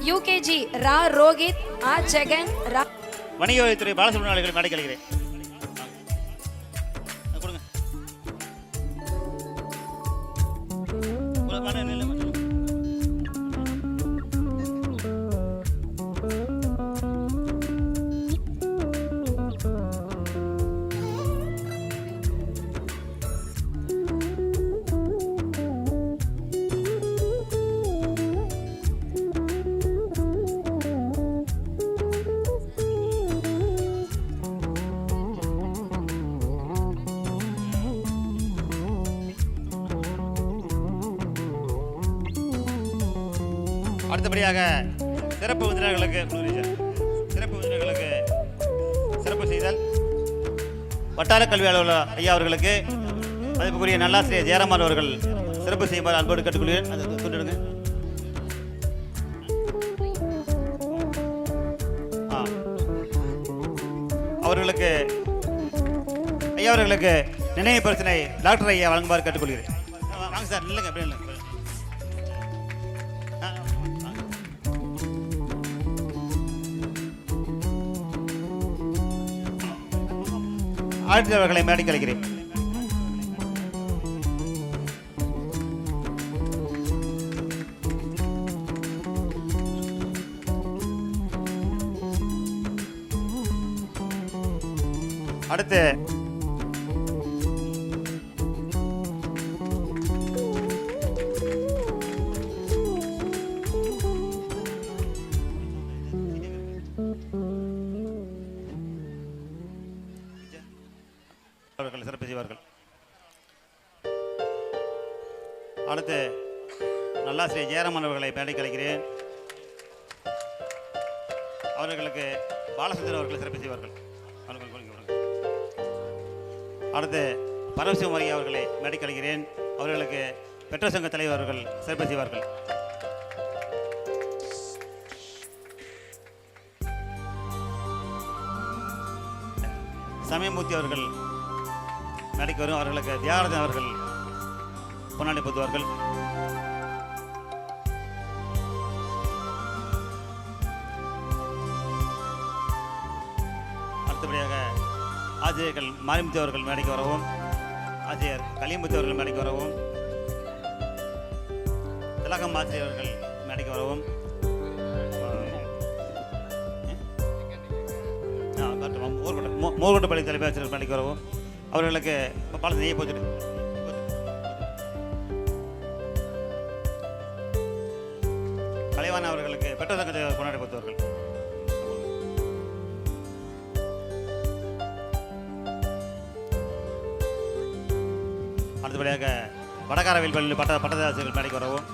யூகேஜி ரா ரோஹித், ஆ ஜெகன், ரா வணிக வரித்துறை பாலசுப்ரமணியம் அவர்களை மேடைக்கு அழைக்கிறேன். கொடுங்க. அடுத்தபடியாக சிறப்பு விருந்தினர்களுக்கு சிறப்பு செய்தல் வட்டார கல்வி அலுவலர் ஐயா அவர்களுக்கு மதிப்புக்குரிய நல்லாசிரியர் ஜெயராமன் அவர்கள் சிறப்பு செய்யுமாறு அன்போடு கேட்டுக்கொள்கிறேன். அதை கொண்டுடுங்க. அவர்களுக்கு ஐயா அவர்களுக்கு நினைவு பரிசினை டாக்டர் ஐயா வழங்குமாறு கேட்டுக்கொள்கிறேன். வாங்க சார், இல்லைங்க அப்படி இல்லை. ஆட்சியர் அவர்களை மேடைக்கு அழைக்கிறேன். அடுத்து அவர்கள் சிறப்பு செய்வார்கள். அடுத்து நல்லாசிரியர் ஜெயராமன் அவர்களை மேடைக்கு அழைக்கிறேன். அவர்களுக்கு பாலசுந்தர் அவர்கள் சிறப்பு செய்வார்கள். அடுத்து பரமசிவமரி அவர்களை மேடைக்கு அழைக்கிறேன். அவர்களுக்கு பெற்றோர் சங்க தலைவர் அவர்கள் சிறப்பு செய்வார்கள். சமயமூர்த்தி அவர்கள் மேடைக்கு வரும். அவர்களுக்கு தியாகராஜன் அவர்கள் பொன்னாடை போத்துவார்கள். அடுத்தபடியாக ஆசிரியர்கள் மாரிமுத்து அவர்கள் மேடைக்கு வரவும், ஆசிரியர் கலியமுத்து அவர்கள் மேடைக்கு வரவும், திலகம் ஆசிரியர் அவர்கள் மேடைக்கு வரவும், மோர்கோட்டப்பள்ளி தலைமை ஆசிரியர் மேடைக்கு வரவும், அவர்களுக்கு பாலத்தை நெய்ய போச்சுட்டு கலைவான அவர்களுக்கு பெற்றோர் சங்கத்தை கொண்டாடி போத்தவர்கள். அடுத்தபடியாக வடகாரவில் பள்ளியில் பட்டதாசிரியர்கள் மேடைக்கு வரவும்,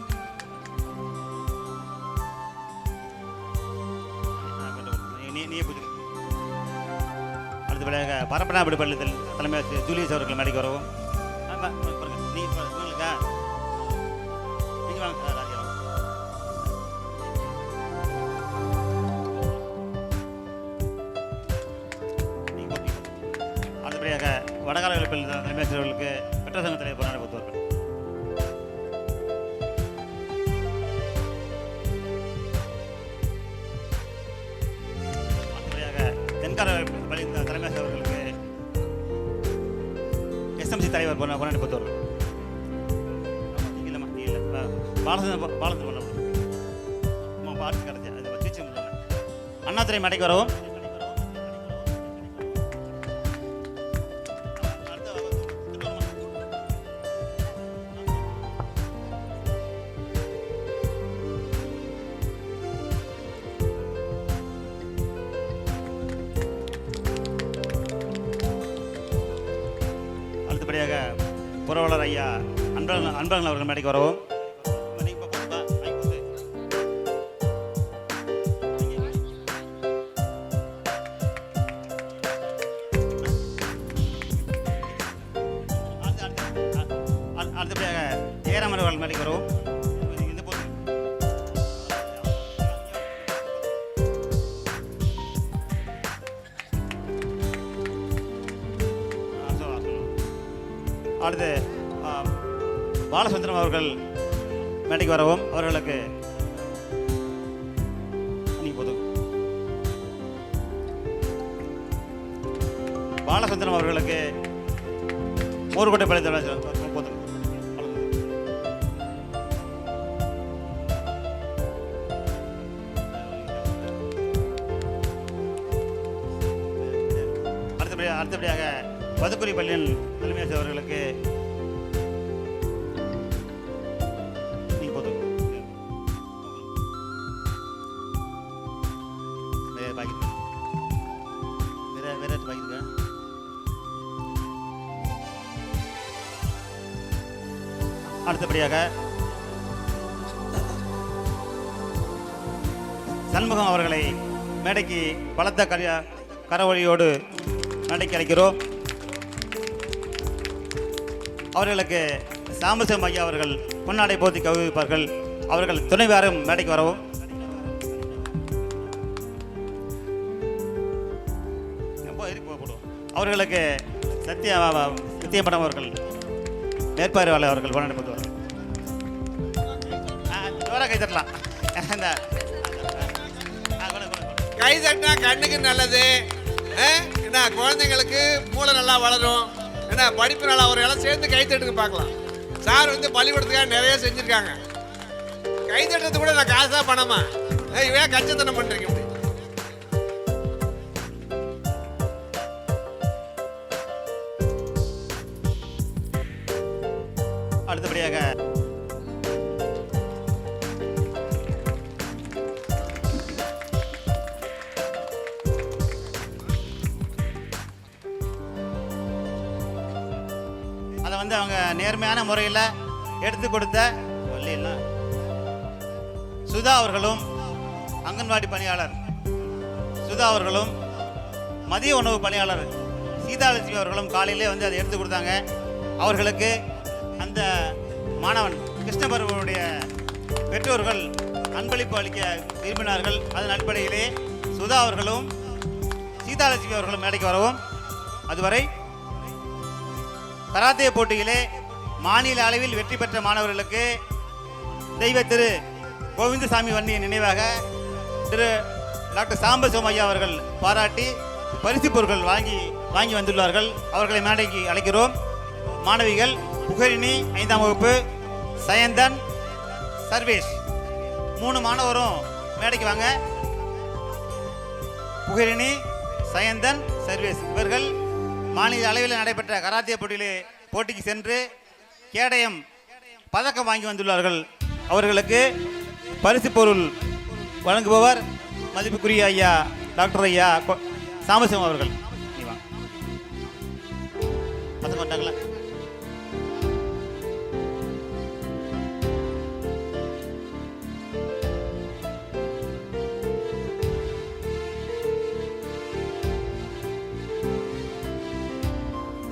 அடுத்தபடியாக பரப்பனாபடி பள்ளியில் தலைமை ஆசிரியர் ஜூலியஸ் அவர்கள் மேடைக்கு வரவும். அடுத்தபடியாக வடகாரவில் பள்ளி தலைமை ஆசிரியர்களுக்கு பெற்றோர் சங்க தலைவர் பொன்னாடை போத்துவார்கள். பள்ளி தலைமை அவர்களுக்கு எஸ்எம்சி தலைவர் பொன்னாடி போத்தவர்கள். இல்லைம்மா இல்லை பாலத்து பண்ண பாட்டு கிடச்சி அது வச்சு அண்ணாதுரை மேடைக்கு வரவும். அடுத்தபடியாக புரவலர் ஐயா அன்பழகன் அவர்கள் மேடைக்கு வரவும். அடுத்தபடியாக ஜெயராமன் அவர்கள் மேடைக்கு வரவும். அடுத்து பாலசுந்தரம் அவர்கள் மேடைக்கு வரவும். அவர்களுக்கு பாலசுந்தரம் அவர்களுக்கு மோர்கோட்டை பள்ளி போதும். அடுத்தபடியாக பதுக்குடி பள்ளியின் தலைமை ஆசிரியர் அவர்களுக்கு அடுத்தபடியாக சண்முகம் அவர்களை மேடைக்கு பலத்த கரவொலியோடு மேடைக்கு அழைக்கிறோம். அவர்களுக்கு சாம்பசிவம் ஐயா அவர்கள் பொன்னாடை போத்தி கௌரவிப்பார்கள். அவர்கள் துணைவியாரும் மேடைக்கு வரவும். அவர்களுக்கு சத்தியமடம் அவர்கள் மேற்பார்வையாளர் அவர்கள் பொன்னாடை போத்துவார்கள். ஜோரா கை தட்டலாம். கை தட்டினா கண்ணுக்கு நல்லது. என்ன குழந்தைங்களுக்கு மூளை நல்லா வளரும். என்ன படிப்பு நல்லா ஒரு எல்லாம் சேர்ந்து கை தட்டுங்க பார்க்கலாம். சார் வந்து பள்ளிக்கூடத்துக்காக நிறைய செஞ்சுருக்காங்க. கை தட்டுறது கூட நான் காசா பணமா இவன் கச்சத்தனம் பண்ணுறீங்க. அடுத்தபடியாக அதை வந்து அவங்க நேர்மையான முறையில் எடுத்து கொடுத்த சுதா அவர்களும் அங்கன்வாடி பணியாளர் சுதா அவர்களும் மதிய உணவு பணியாளர் சீதாலட்சுமி அவர்களும் காலையிலே வந்து அதை எடுத்து கொடுத்தாங்க. அவர்களுக்கு அந்த மாணவன் கிருஷ்ணபர்வனுடைய பெற்றோர்கள் அன்பளிப்பு அளிக்க விரும்பினார்கள். அதன் அடிப்படையிலே சுதா அவர்களும் சீதாலட்சுமி அவர்களும் மேடைக்கு வரவும். அதுவரை கராத்தே போட்டியிலே மாநில அளவில் வெற்றி பெற்ற மாணவர்களுக்கு தெய்வ திரு கோவிந்தசாமி வன்னியின் நினைவாக திரு டாக்டர் சாம்பசிவம் ஐயா அவர்கள் பாராட்டி பரிசு பொருட்கள் வாங்கி வந்துள்ளார்கள். அவர்களை மேடைக்கு அழைக்கிறோம். மாணவிகள் புகழினி 5ஆம் வகுப்பு, சயந்தன், சர்வேஷ் 3 மாணவரும் மேடைக்கு வாங்க. புகழினி, சயந்தன், சர்வேஷ் இவர்கள் மாநில அளவில் நடைபெற்ற கராத்தே போட்டிக்கு சென்று கேடயம் பதக்கம் வாங்கி வந்துள்ளார்கள். அவர்களுக்கு பரிசு பொருள் வழங்குபவர் மதிப்புக்குரிய ஐயா டாக்டர் ஐயா சாம்பசிவம் அவர்கள். பசங்க வந்தாங்களா?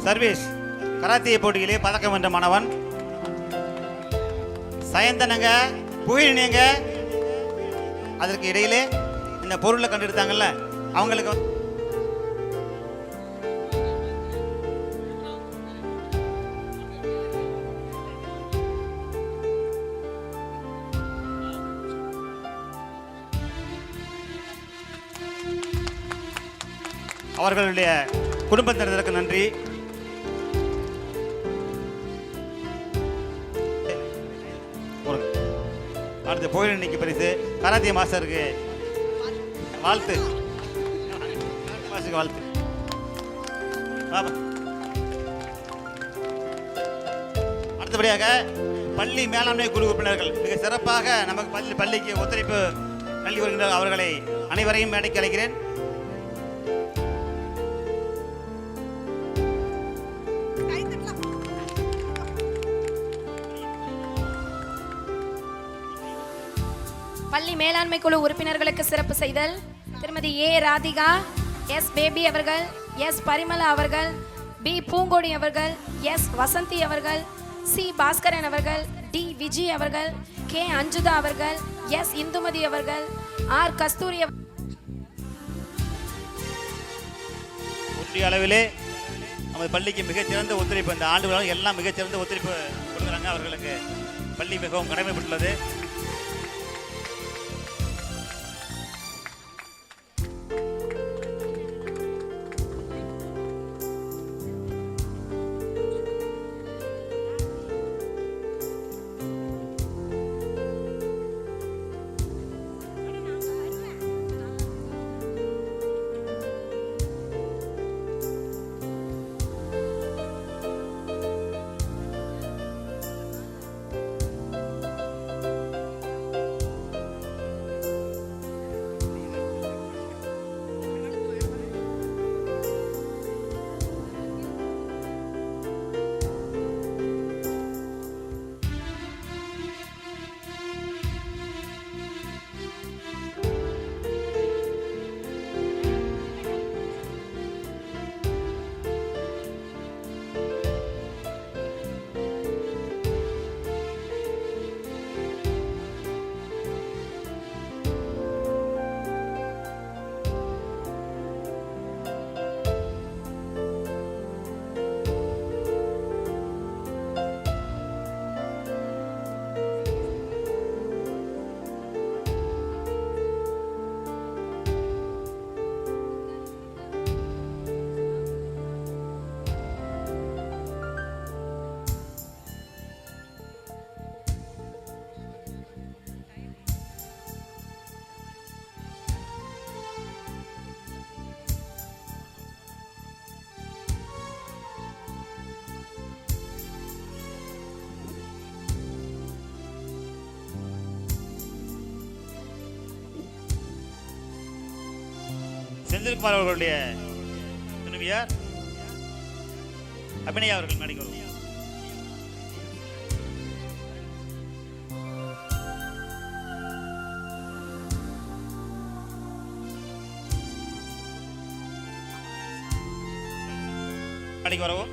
சர்வேஷ் கராத்தே போட்டியிலே பதக்கம் வென்ற மாணவன். சயந்தனங்க புகழினியங்க அதற்கு இடையிலே இந்த பொருளை கண்டெடுத்தாங்கல்ல அவங்களுக்கு அவர்களுடைய குடும்பத்தினருக்கு நன்றி. அடுத்து புகழினிக்கு பரிசு கராத்தே மாஸ்டருக்கு வாழ்த்து. வாழ்த்து. அடுத்தபடியாக பள்ளி மேலாண்மை குழு உறுப்பினர்கள் மிக சிறப்பாக நமக்கு பள்ளிக்கு ஒத்துழைப்பு நல்கி வருகின்ற அவர்களை அனைவரையும் மேடைக்கு அழைக்கிறேன். பள்ளி மேலாண்மை குழு உறுப்பினர்களுக்கு சிறப்பு செய்தல் திருமதி ஏ ராதிகா, எஸ் பேபி அவர்கள், எஸ் பரிமலா அவர்கள், பி பூங்கோடி அவர்கள், எஸ் வசந்தி அவர்கள், சி பாஸ்கரன் அவர்கள், டி விஜய் அவர்கள், கே அஞ்சுதா அவர்கள், எஸ் இந்துமதி அவர்கள், ஆர் கஸ்தூரி. ஒன்றிய அளவிலே நமது பள்ளிக்கு மிகச்சிறந்த ஒத்துழைப்பு இந்த ஆண்டு எல்லாம் மிகச்சிறந்த ஒத்துழைப்பு கொடுக்குறாங்க. அவர்களுக்கு பள்ளி மிகவும் கடமைப்பட்டுள்ளது. செந்தில்குமார் அவர்களுடைய துணைவியார் அபிநயா அவர்கள் மேடைக்கு வருவோம். மேடைக்கு வரவும்.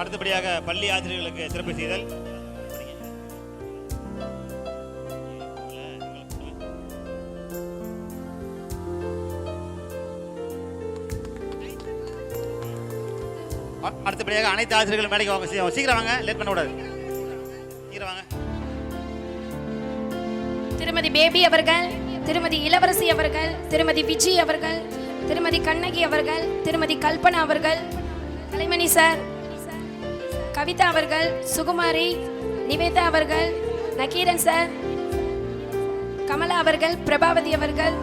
அடுத்தபடியாக பள்ளி ஆசிரியர்களுக்கு சிறப்பு செய்தல். அடுத்தபடியாக அனைத்து ஆசிரியர்களும் மேடைக்கு வாங்க. சீக்கிரம் வாங்க, லேட் பண்ண கூடாது. சீக்கிரம் வாங்க. திருமதி பேபி அவர்கள், திருமதி இளவரசி அவர்கள், திருமதி விஜய் அவர்கள், திருமதி கண்ணகி அவர்கள், திருமதி கல்பனா அவர்கள், கலைமணி சார், கவிதா அவர்கள், சுகுமாரி, நிவேதா அவர்கள், நக்கீரன் சார், கமலா அவர்கள், பிரபாவதி அவர்கள்,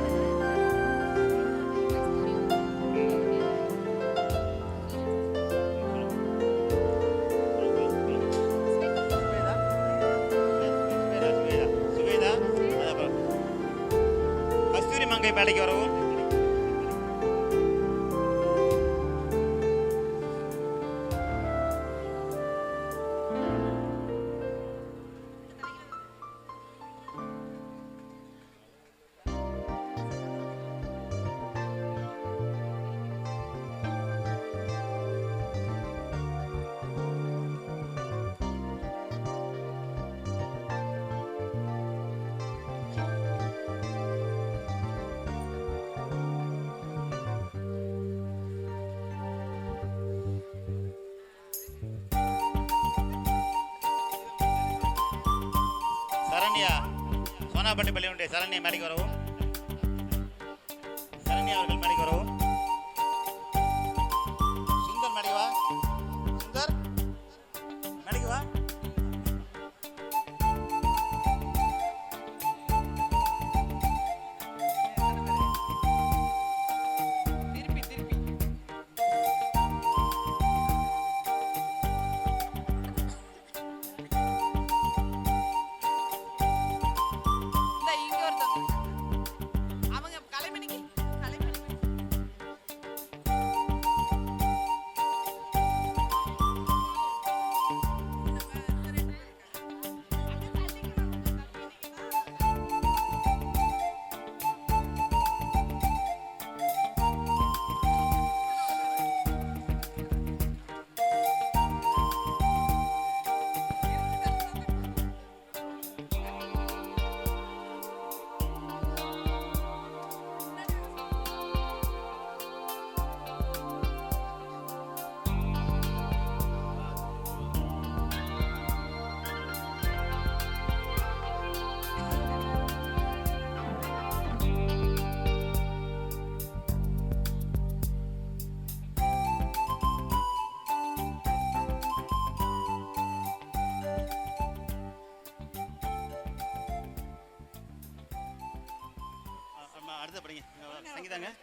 கஸ்தூரி மங்கை மேடைக்கு வரவும். சரண்யா, சோனாப்பட்டி பள்ளியினுடைய சரண்யா மேடைக்கு வரவும். சரண்யா அவர்கள் மேடைக்கு வரவும். சுந்தர் மேடைக்கு வா. சுந்தர் மேடைக்கு வா.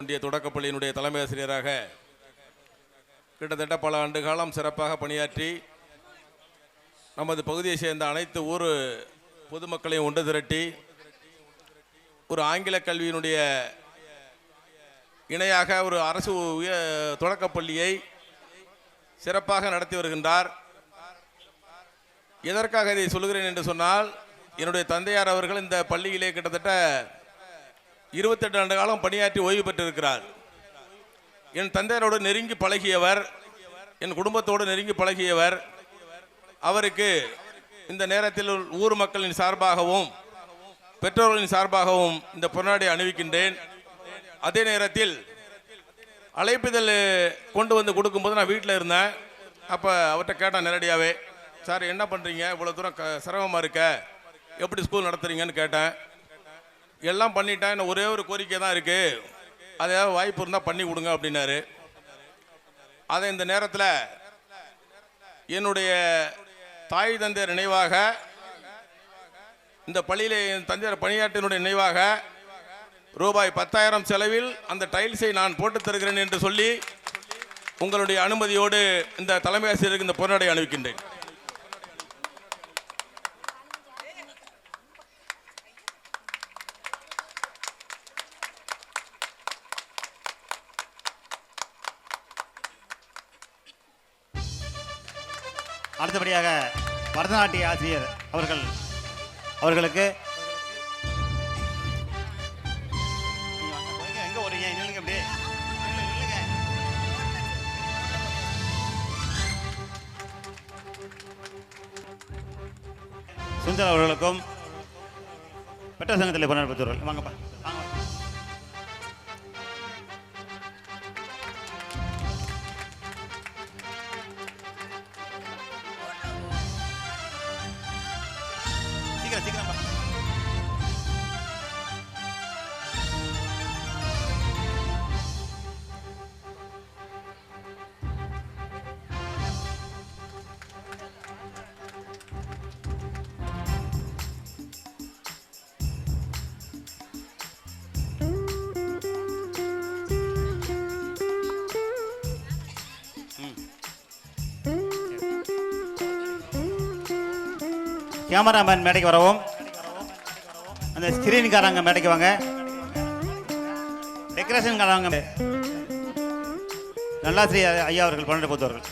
இந்திய தொடக்கப்பள்ளியினுடைய தலைமை ஆசிரியராக கிட்டத்தட்ட பல ஆண்டு காலம் சிறப்பாக பணியாற்றி நமது பகுதியை சேர்ந்த அனைத்து ஊர் பொதுமக்களையும் ஒன்று திரட்டி ஒரு ஆங்கில கல்வியினுடைய இணையாக ஒரு அரசு தொடக்கப்பள்ளியை சிறப்பாக நடத்தி வருகின்றார். எதற்காக இதை சொல்கிறேன் என்று சொன்னால், என்னுடைய தந்தையார் அவர்கள் இந்த பள்ளியிலே கிட்டத்தட்ட 28 ஆண்டு காலம் பணியாற்றி ஓய்வு பெற்றிருக்கிறார். என் தந்தையரோடு நெருங்கி பழகியவர், என் குடும்பத்தோடு நெருங்கி பழகியவர். அவருக்கு இந்த நேரத்தில் ஊர் மக்களின் சார்பாகவும் பெற்றோர்களின் சார்பாகவும் இந்த பொன்னாடை அணிவிக்கின்றேன். அதே நேரத்தில் அழைப்பிதழ் கொண்டு வந்து கொடுக்கும்போது நான் வீட்டில் இருந்தேன். அப்போ அவர்கிட்ட கேட்டேன் நேரடியாகவே, சார் என்ன பண்ணுறீங்க, இவ்வளோ தூரம் சிரமமாக இருக்க, எப்படி ஸ்கூல் நடத்துறீங்கன்னு கேட்டேன். எல்லாம் பண்ணிட்டேன், இன்னும் ஒரே ஒரு கோரிக்கை தான் இருக்குது, அதாவது வாய்ப்பு இருந்தால் பண்ணி கொடுங்க அப்படின்னாரு. அதை இந்த நேரத்தில் என்னுடைய தாய் தந்தையர் நினைவாக இந்த பள்ளியிலே என் தந்தையார் பணியாற்றினுடைய நினைவாக ரூபாய் 10,000 செலவில் அந்த டைல்ஸை நான் போட்டுத் தருகிறேன் என்று சொல்லி உங்களுடைய அனுமதியோடு இந்த தலைமை ஆசிரியருக்கு இந்த பொருளை அணிவிக்கின்றேன். அடுத்தபடியாக பரதநாட்டிய ஆசிரியர் அவர்களுக்கு எங்க ஓடுறீங்க? நில்லுங்க அப்படியே. நில்லுங்க. சுந்தர் அவர்களுக்கும் பெற்ற சங்கத்தில் பொன்னாடை பெற்றவர்கள் வாங்கப்பா வாங்க. சீக்கிரம் கேமராமேன் மேடைக்கு வரவும். அந்த ஸ்கிரீன்காரங்க மேடைக்கு வாங்க. டெக்கரேஷன்காரங்க நல்லாசிரியர் ஐயா அவர்கள் பன்னெண்டு பொறுத்தவர்கள்.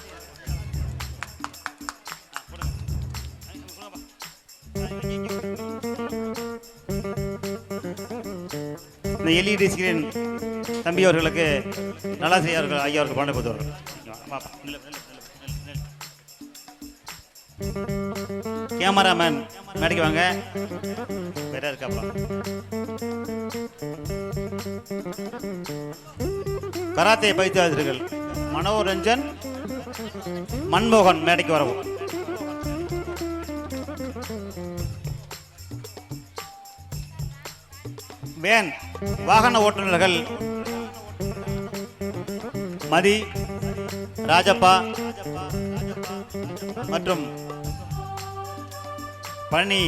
இந்த எல்இடி ஸ்கிரீன் தம்பி அவர்களுக்கு நல்லாசிரியர் ஐயா அவர்கள் பன்னெண்டு பொறுத்தவர்கள். கேமராமேன் மேடைக்கு வாங்க. வேற இருக்காப்பா. கராத்தே பயிற்சியாளர்கள் மனோரஞ்சன் மன்மோகன் மேடைக்கு வரவும். வேன் வாகன ஓட்டுநர்கள் மதி ராஜப்பா மற்றும் பழனி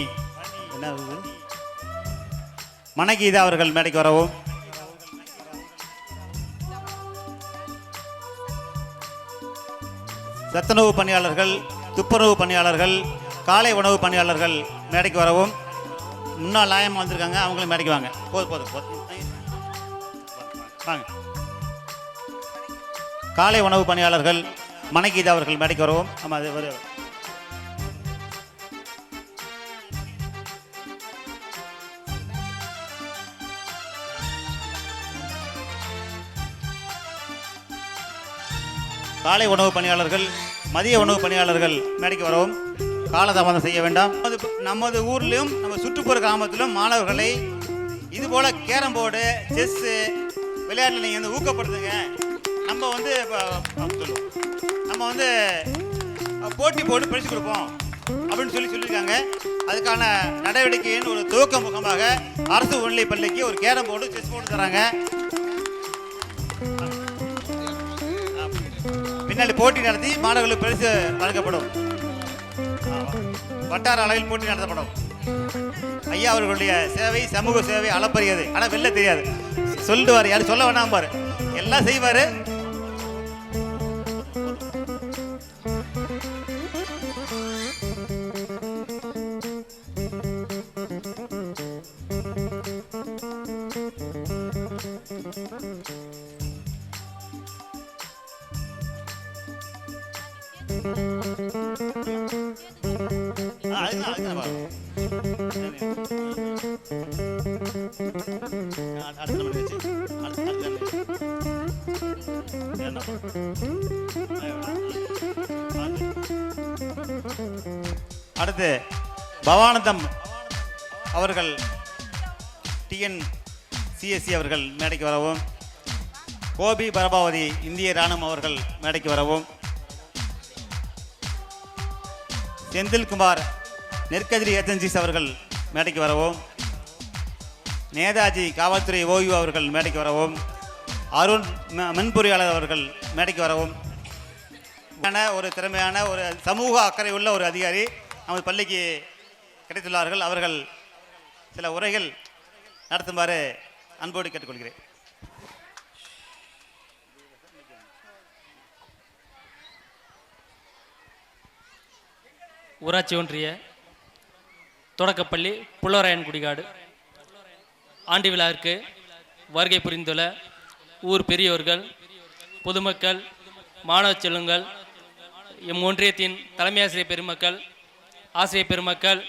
மணகீதா அவர்கள் மேடைக்கு வரவும். சத்துணவு பணியாளர்கள், துப்புரவு பணியாளர்கள், காலை உணவு பணியாளர்கள் மேடைக்கு வரவும். முன்னாள் ஆயமா வந்திருக்காங்க, அவங்களும் மேடைக்கு வாங்க. போதும் வாங்க. காலை உணவு பணியாளர்கள் மணகீதா அவர்கள் மேடைக்கு வரவும். ஆமாம், அது ஒரு காலை உணவு பணியாளர்கள், மதிய உணவு பணியாளர்கள் மேடைக்கு வரவும். காலதாமதம் செய்ய வேண்டாம். நமது ஊர்லேயும் நம்ம சுற்றுப்புற கிராமத்திலும் மாணவர்களை இதுபோல் கேரம் போர்டு, செஸ்ஸு விளையாட்டில் நீங்கள் வந்து ஊக்கப்படுத்துங்க. நம்ம வந்து போட்டி போட்டு பரிசு கொடுப்போம் அப்படின்னு சொல்லியிருக்காங்க. அதுக்கான நடவடிக்கையின் ஒரு துவக்க முகமாக அரசு உயர்நிலைப் பள்ளிக்கு ஒரு கேரம் போர்டு, செஸ் போர்டு தராங்க. பின்னாடி போட்டி நடத்தி மாணவர்களுக்கு பரிசு வழங்கப்படும். வட்டார அளவில் போட்டி நடத்தப்படும். ஐயா அவர்களுடைய சேவை சமூக சேவை அளப்பரியது. ஆனால் வெளில தெரியாது. சொல்லிடுவார், யாரும் சொல்ல வேணாம் பாரு, எல்லாம் செய்வார். அடுத்து பவானந்தம் அவர்கள் TNCSC அவர்கள் மேடைக்கு வரவும். கோபி பரபாவதி இந்திய இராணுவம் அவர்கள் மேடைக்கு வரவும். செந்தில்குமார் நெற்கதிரி ஏஜென்சிஸ் அவர்கள் மேடைக்கு வரவும். நேதாஜி காவல்துறை ஓய்வு அவர்கள் மேடைக்கு வரவும். அருண் மென்பொறியாளர் அவர்கள் மேடைக்கு வரவும். ஒரு திறமையான ஒரு சமூக அக்கறை உள்ள ஒரு அதிகாரி நமது பள்ளிக்கு கிடைத்துள்ளார்கள். அவர்கள் சில உரைகள் நடத்துமாறு அன்போடு கேட்டுக்கொள்கிறேன். ஊராட்சி ஒன்றிய தொடக்கப்பள்ளி புல்லவராயன் குடிகாடு ஆண்டு விழாவிற்கு வருகை புரிந்துள்ள ஊர் பெரியோர்கள், பொதுமக்கள், மாணவ செல்வங்கள், எம் ஒன்றியத்தின் தலைமை ஆசிரியர் பெருமக்கள், ஆசிரியர் பெருமக்கள்,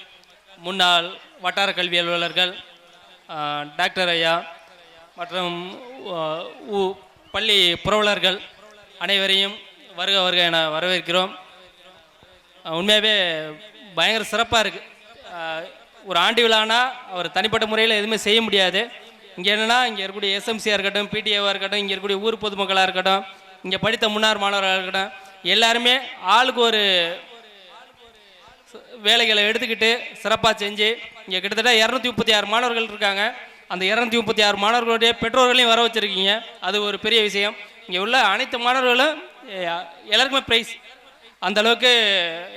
முன்னாள் வட்டார கல்வி அலுவலர்கள், டாக்டர் ஐயா மற்றும் பள்ளி புரவலர்கள் அனைவரையும் வருக வருக என வரவேற்கிறோம். உண்மையாகவே பயங்கர சிறப்பாக இருக்குது. ஒரு ஆண்டு விழானா அவர் தனிப்பட்ட முறையில் எதுவுமே செய்ய முடியாது. இங்கே என்னென்னா, இங்கே இருக்கக்கூடிய எஸ்எம்சியாக இருக்கட்டும், பிடிஏவாக இருக்கட்டும், இங்கே இருக்கக்கூடிய ஊர் பொதுமக்களாக இருக்கட்டும், இங்கே படித்த முன்னாள் மாணவர்களாக இருக்கட்டும், எல்லாருமே ஆளுக்கு ஒரு வேலைகளை எடுத்துக்கிட்டு சிறப்பாக செஞ்சு இங்கே கிட்டத்தட்ட 236 மாணவர்கள் இருக்காங்க. அந்த 236 மாணவர்களுடைய பெற்றோர்களையும் வர வச்சுருக்கீங்க. அது ஒரு பெரிய விஷயம். இங்கே உள்ள அனைத்து மாணவர்களும் எல்லாருக்குமே ப்ரைஸ். அந்தளவுக்கு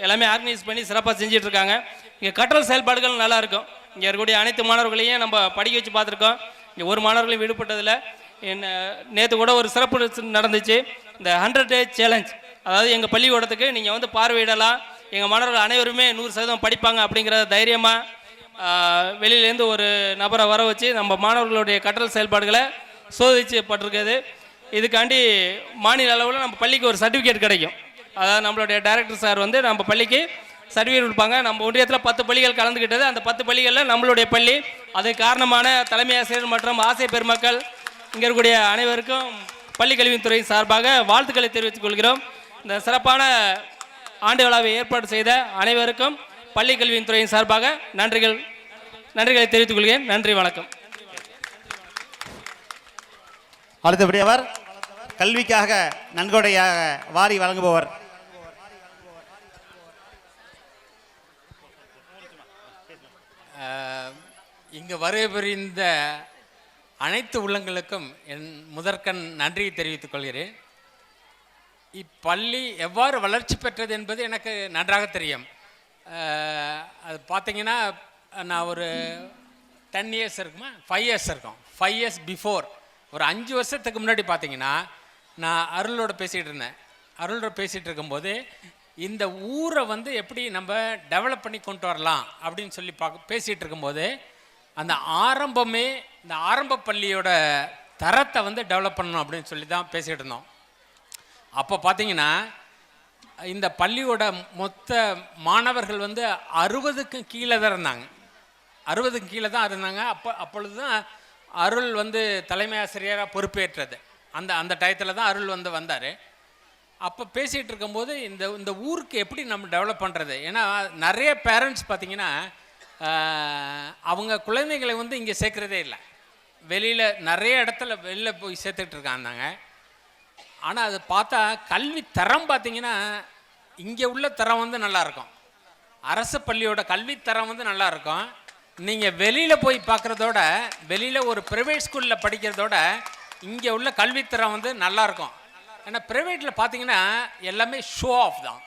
எல்லாமே ஆர்கனைஸ் பண்ணி சிறப்பாக செஞ்சிட்ருக்காங்க. இங்கே கற்றல் செயல்பாடுகள் நல்லாயிருக்கும். இங்கே இருக்கக்கூடிய அனைத்து மாணவர்களையும் நம்ம படிக்க வச்சு பார்த்துருக்கோம். இங்கே ஒரு மாணவர்களையும் விடுபட்டதில்லை. நேற்று கூட ஒரு சிறப்பு நடந்துச்சு. இந்த 100 Day சேலஞ்ச், அதாவது எங்கள் பள்ளிக்கூடத்துக்கு நீங்கள் வந்து பார்வையிடலாம், எங்கள் மாணவர்கள் அனைவருமே 100% படிப்பாங்க அப்படிங்கிற தைரியமாக வெளியிலேருந்து ஒரு நபரை வர வச்சு நம்ம மாணவர்களுடைய கற்றல் செயல்பாடுகளை சோதிக்கப்பட்டிருக்குது. இதுக்காண்டி மாநில அளவில் நம்ம பள்ளிக்கு ஒரு சர்டிஃபிகேட் கிடைக்கும். அதாவது நம்மளுடைய டைரக்டர் சார் வந்து நம்ம பள்ளிக்கு சர்டிஃபிகேட் கொடுப்பாங்க. நம்ம ஒன்றியத்தில் 10 பள்ளிகள் கலந்துக்கிட்டது. அந்த 10 பள்ளிகளில் நம்மளுடைய பள்ளி. அது காரணமான தலைமை ஆசிரியர் மற்றும் ஆசிரியர் பெருமக்கள், இங்கே இருக்கக்கூடிய அனைவருக்கும் பள்ளி கல்வித்துறை சார்பாக வாழ்த்துக்களை தெரிவித்துக் கொள்கிறோம். இந்த சிறப்பான ஆண்டு விழாவை ஏற்பாடு செய்த அனைவருக்கும் பள்ளி கல்வித்துறையின் சார்பாக நன்றிகளை தெரிவித்துக் கொள்கிறேன். நன்றி, வணக்கம். அடுத்தபடியவர் கல்விக்காக நன்கொடையாக வாரி வழங்குபவர் இங்கு வருகை புரிந்த அனைத்து உள்ளங்களுக்கும் என் முதற்கண் நன்றியை தெரிவித்துக் கொள்கிறேன். இப்பள்ளி எவ்வாறு வளர்ச்சி பெற்றது என்பது எனக்கு நன்றாக தெரியும். அது பார்த்தீங்கன்னா, நான் ஒரு 10 இயர்ஸ் இருக்குமா, 5 இயர்ஸ் இருக்கும். 5 இயர்ஸ் பிஃபோர், ஒரு 5 வருஷத்துக்கு முன்னாடி பார்த்தீங்கன்னா, நான் அருளோட பேசிகிட்டு இருந்தேன். அருளோட பேசிகிட்டு இருக்கும்போது இந்த ஊரை வந்து எப்படி நம்ம டெவலப் பண்ணி கொண்டு வரலாம் அப்படின்னு சொல்லி பேசிகிட்டு இருக்கும்போது, அந்த ஆரம்பமே இந்த ஆரம்ப பள்ளியோட தரத்தை வந்து டெவலப் பண்ணணும் அப்படின்னு சொல்லி தான் பேசிகிட்டு இருந்தோம். அப்போ பார்த்தீங்கன்னா, இந்த பள்ளியோட மொத்த மாணவர்கள் வந்து 60க்கும் கீழே தான் இருந்தாங்க. 60க்கும் கீழே தான் இருந்தாங்க. அப்பொழுது தான் அருள் வந்து தலைமை ஆசிரியராக பொறுப்பேற்றது. அந்த டயத்தில் தான் அருள் வந்து வந்தார். அப்போ பேசிகிட்டு இருக்கும்போது இந்த ஊருக்கு எப்படி நம்ம டெவலப் பண்ணுறது. ஏன்னா நிறைய பேரண்ட்ஸ் பார்த்திங்கன்னா, அவங்க குழந்தைங்களை வந்து இங்கே சேர்க்குறதே இல்லை. வெளியில் நிறைய இடத்துல வெளியில் போய் சேர்த்துக்கிட்டு இருக்காங்க. ஆனால் அது பார்த்தா கல்வி தரம் பார்த்திங்கன்னா, இங்கே உள்ள தரம் வந்து நல்லாயிருக்கும். அரசு பள்ளியோட கல்வி தரம் வந்து நல்லாயிருக்கும். நீங்கள் வெளியில் போய் பார்க்குறதோட, வெளியில் ஒரு ப்ரைவேட் ஸ்கூலில் படிக்கிறதோட இங்கே உள்ள கல்வித்தரம் வந்து நல்லாயிருக்கும். ஏன்னா ப்ரைவேட்டில் பார்த்தீங்கன்னா எல்லாமே ஷோ ஆஃப் தான்.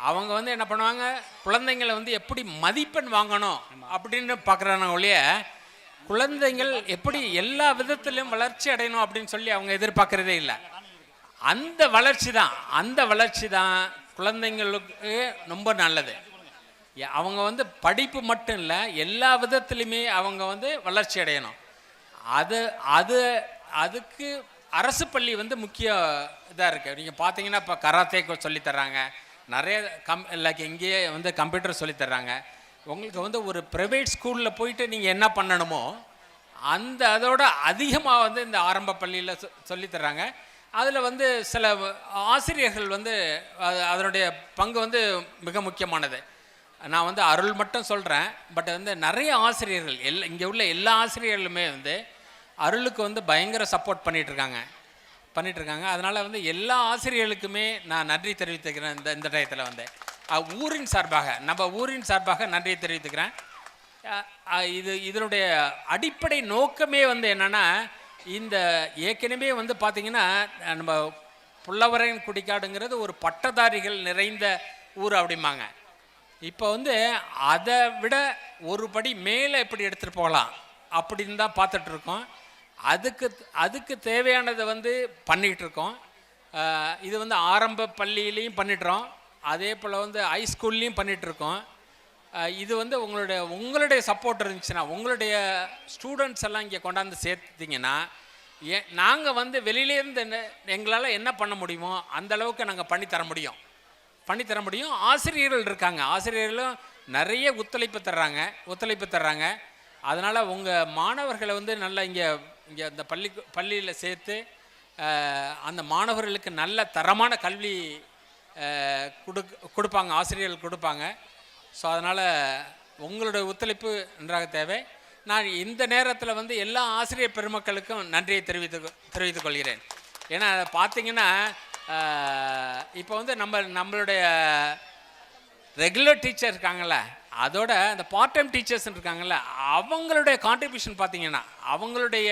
அவங்க வந்து என்ன பண்ணுவாங்க, குழந்தைங்களை வந்து எப்படி மதிப்பெண் வாங்கணும் அப்படின்னு பார்க்குறாங்க ஒழிய, குழந்தைங்கள் எப்படி எல்லா விதத்திலும் வளர்ச்சி அடையணும் அப்படின்னு சொல்லி அவங்க எதிர்பார்க்குறதே இல்லை. அந்த வளர்ச்சி தான் குழந்தைங்களுக்கு ரொம்ப நல்லது. அவங்க வந்து படிப்பு மட்டும் இல்லை, எல்லா விதத்துலையுமே அவங்க வந்து வளர்ச்சி அடையணும். அதுக்கு அரசு பள்ளி வந்து முக்கிய இதாக இருக்குது. நீங்கள் பார்த்தீங்கன்னா, இப்போ கராத்தே சொல்லித்தர்றாங்க, நிறைய லைக் இங்கேயே வந்து கம்ப்யூட்டர் சொல்லித்தர்றாங்க. உங்களுக்கு வந்து ஒரு ப்ரைவேட் ஸ்கூலில் போயிட்டு நீங்கள் என்ன பண்ணணுமோ அதோட அதிகமாக வந்து இந்த ஆரம்ப பள்ளியில் சொல்லித்தர்றாங்க. அதில் வந்து சில ஆசிரியர்கள் வந்து அதனுடைய பங்கு வந்து மிக முக்கியமானது. நான் வந்து அருள் மட்டும் சொல்கிறேன், பட் வந்து நிறைய ஆசிரியர்கள் இங்கே உள்ள எல்லா ஆசிரியர்களுமே வந்து அருளுக்கு வந்து பயங்கர சப்போர்ட் பண்ணிகிட்ருக்காங்க. அதனால் வந்து எல்லா ஆசிரியர்களுக்குமே நான் நன்றி தெரிவித்துக்கிறேன். இந்த டயத்தில் வந்து நம்ம ஊரின் சார்பாக நன்றியை தெரிவித்துக்கிறேன். இதனுடைய அடிப்படை நோக்கமே வந்து என்னென்னா, இந்த ஏற்கனவே வந்து பார்த்திங்கன்னா, நம்ம புல்லவரையன் குடிக்காடுங்கிறது ஒரு பட்டதாரிகள் நிறைந்த ஊர் அப்படிம்பாங்க. இப்போ வந்து அதை விட ஒரு படி மேலே எப்படி எடுத்துகிட்டு போகலாம் அப்படின்னு தான் பார்த்துட்ருக்கோம். அதுக்கு தேவையானதை வந்து பண்ணிகிட்டு இருக்கோம். இது வந்து ஆரம்ப பள்ளியிலையும் பண்ணிட்டுறோம், அதே போல் வந்து ஹைஸ்கூல்லையும் பண்ணிகிட்ருக்கோம். இது வந்து உங்களுடைய சப்போர்ட் இருந்துச்சுன்னா, உங்களுடைய ஸ்டூடெண்ட்ஸ் எல்லாம் இங்கே கொண்டாந்து சேர்த்திங்கன்னா, நாங்கள் வந்து வெளியிலேருந்து எங்களால் என்ன பண்ண முடியுமோ அந்த அளவுக்கு நாங்கள் பண்ணித்தர முடியும். ஆசிரியர்கள் இருக்காங்க, ஆசிரியர்களும் நிறைய ஒத்துழைப்பு தர்றாங்க. அதனால் உங்கள் மாணவர்களை வந்து நல்லா இங்கே இந்த பள்ளியில் சேர்த்து அந்த மாணவர்களுக்கு நல்ல தரமான கல்வி கொடுப்பாங்க, ஆசிரியர்கள் கொடுப்பாங்க. ஸோ அதனால் உங்களுடைய ஒத்துழைப்பு நன்றாக தேவை. நான் இந்த நேரத்தில் வந்து எல்லா ஆசிரியர் பெருமக்களுக்கும் நன்றியை தெரிவித்துக் கொள்கிறேன். ஏன்னா பார்த்தீங்கன்னா இப்போ வந்து நம்மளுடைய ரெகுலர் டீச்சர் இருக்காங்கள்ல, அதோட அந்த பார்ட் டைம் டீச்சர்ஸ் இருக்காங்கள்ல, அவங்களுடைய கான்ட்ரிபியூஷன் பார்த்தீங்கன்னா, அவங்களுடைய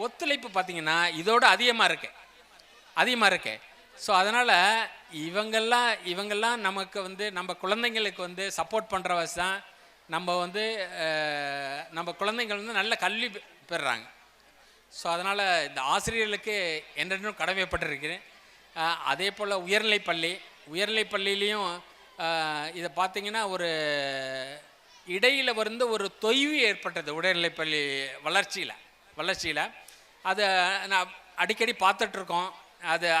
ஒத்துழைப்பு பார்த்தீங்கன்னா இதோட அதிகமாக இருக்கு. ஸோ அதனால் இவங்கெல்லாம் நமக்கு வந்து நம்ம குழந்தைங்களுக்கு வந்து சப்போர்ட் பண்ணுற வச்சு தான் நம்ம குழந்தைங்கள் வந்து நல்ல கல்வி பெறுறாங்க. ஸோ அதனால் இந்த ஆசிரியர்களுக்கு என்றென்றும் கடமைப்பட்டிருக்கிறேன். அதே போல் உயர்நிலைப்பள்ளியிலையும் இதை பார்த்திங்கன்னா ஒரு இடையில் வந்து ஒரு தொய்வு ஏற்பட்டது உயர்நிலைப்பள்ளி வளர்ச்சியில். அதை நான் அடிக்கடி பார்த்துட்ருக்கோம்.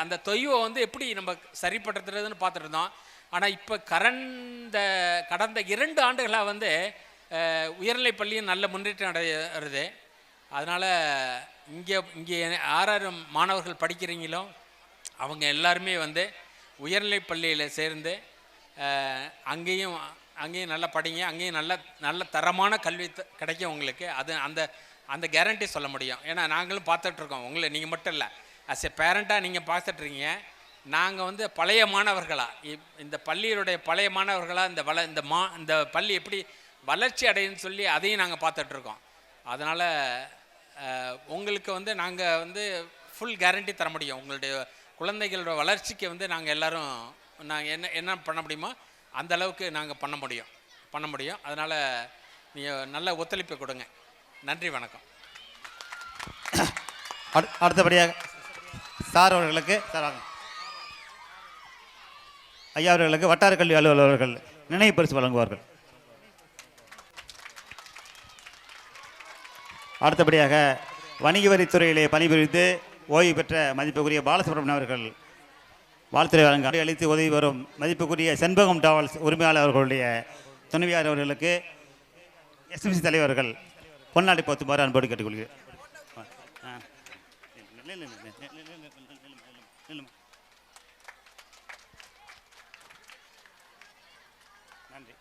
அந்த தொய்வை வந்து எப்படி நம்ம சரிப்படுத்துறதுன்னு பார்த்துட்டு இருந்தோம். ஆனால் இப்போ கடந்த 2 ஆண்டுகளாக வந்து உயர்நிலைப்பள்ளியும் நல்ல முன்னேற்றம் அடைகிறது. அதனால் இங்கே யார் மாணவர்கள் படிக்கிறீங்களோ அவங்க எல்லாருமே வந்து உயர்நிலைப்பள்ளியில் சேர்ந்து அங்கேயும் நல்லா படிங்க, அங்கேயும் நல்ல தரமான கல்வி கிடைக்கும் உங்களுக்கு. அந்த கேரண்டி சொல்ல முடியும். ஏன்னா நாங்களும் பார்த்துட்ருக்கோம், உங்களை நீங்கள் மட்டும் இல்லை, அஸ் எ பேரண்ட்டாக நீங்கள் பார்த்துட்ருக்கீங்க. நாங்கள் வந்து பழைய மாணவர்களாக, இந்த பள்ளியினுடைய பழைய மாணவர்களாக இந்த பள்ளி எப்படி வளர்ச்சி அடையுன்னு சொல்லி அதையும் நாங்கள் பார்த்துட்ருக்கோம். அதனால் உங்களுக்கு வந்து நாங்கள் வந்து ஃபுல் கேரண்டி தர முடியும். உங்களுடைய குழந்தைகளோட வளர்ச்சிக்கு வந்து நாங்கள் எல்லோரும் என்ன பண்ண முடியுமோ அந்த அளவுக்கு நாங்கள் பண்ண முடியும். அதனால் நீங்கள் நல்ல ஒத்துழைப்பு கொடுங்க. நன்றி, வணக்கம். அடுத்தபடியாக சார் அவர்களுக்கு ஐயா அவர்களுக்கு வட்டார கல்வி அலுவலர் அவர்கள் நினைவு பரிசு வழங்குவார்கள். அடுத்தபடியாக வணிக வரித்துறையிலே பணிபுரிந்து ஓய்வு பெற்ற மதிப்புக்குரிய பாலசுப்ரமணியன் அவர்கள் வாழ்த்துறை வழங்க அளித்து உதவி வரும் மதிப்புக்குரிய செண்பகம் டிராவல்ஸ் உரிமையாளர் அவர்களுடைய துணைவியார் அவர்களுக்கு எஸ்எம்சி தலைவர்கள் பொன்னாடி போத்துமாறு அன்போடு கேட்டுக்கொள்கிறேன். நன்றி.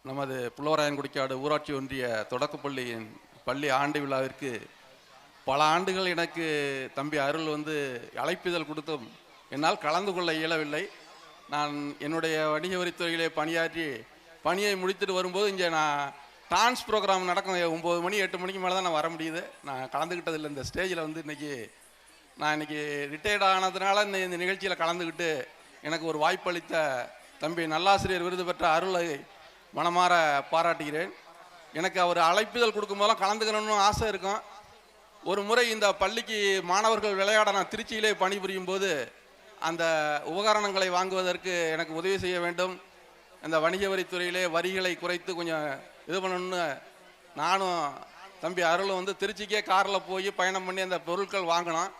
நமது புலவராயன்குடிக்காடு ஊராட்சி ஒன்றிய தொடக்கப்பள்ளியின் பள்ளி ஆண்டு விழாவிற்கு பல ஆண்டுகள் எனக்கு தம்பி அருள் வந்து அழைப்பிதழ் கொடுத்தும் என்னால் கலந்து கொள்ள இயலவில்லை. நான் என்னுடைய வணிக வரித்துறையிலே பணியாற்றி பணியை முடித்துட்டு வரும்போது இங்கே நான் டான்ஸ் ப்ரோக்ராம் நடக்கும் 9 மணி 8 மணிக்கு மேலே தான் நான் வர முடியுது. நான் கலந்துக்கிட்டதில்லை இந்த ஸ்டேஜில் வந்து நான் இன்றைக்கி ரிட்டையர்ட் ஆனதுனால இந்த நிகழ்ச்சியில் கலந்துக்கிட்டு எனக்கு ஒரு வாய்ப்பளித்த தம்பி நல்லாசிரியர் விருது பெற்ற அருளை மனமாற பாராட்டுகிறேன். எனக்கு அவர் அழைப்புதல் கொடுக்கும்போதெல்லாம் கலந்துக்கணும்னு ஆசை இருக்கும். ஒரு முறை இந்த பள்ளிக்கு மாணவர்கள் விளையாட நான் திருச்சியிலே பணிபுரியும் போது அந்த உபகரணங்களை வாங்குவதற்கு எனக்கு உதவி செய்ய வேண்டும், அந்த வணிக வரித்துறையிலே வரிகளை குறைத்து கொஞ்சம் இது பண்ணணும்னு நானும் தம்பி அருளும் வந்து திருச்சிக்கே காரில் போய் பயணம் பண்ணி அந்த பொருட்கள் வாங்கினோம்.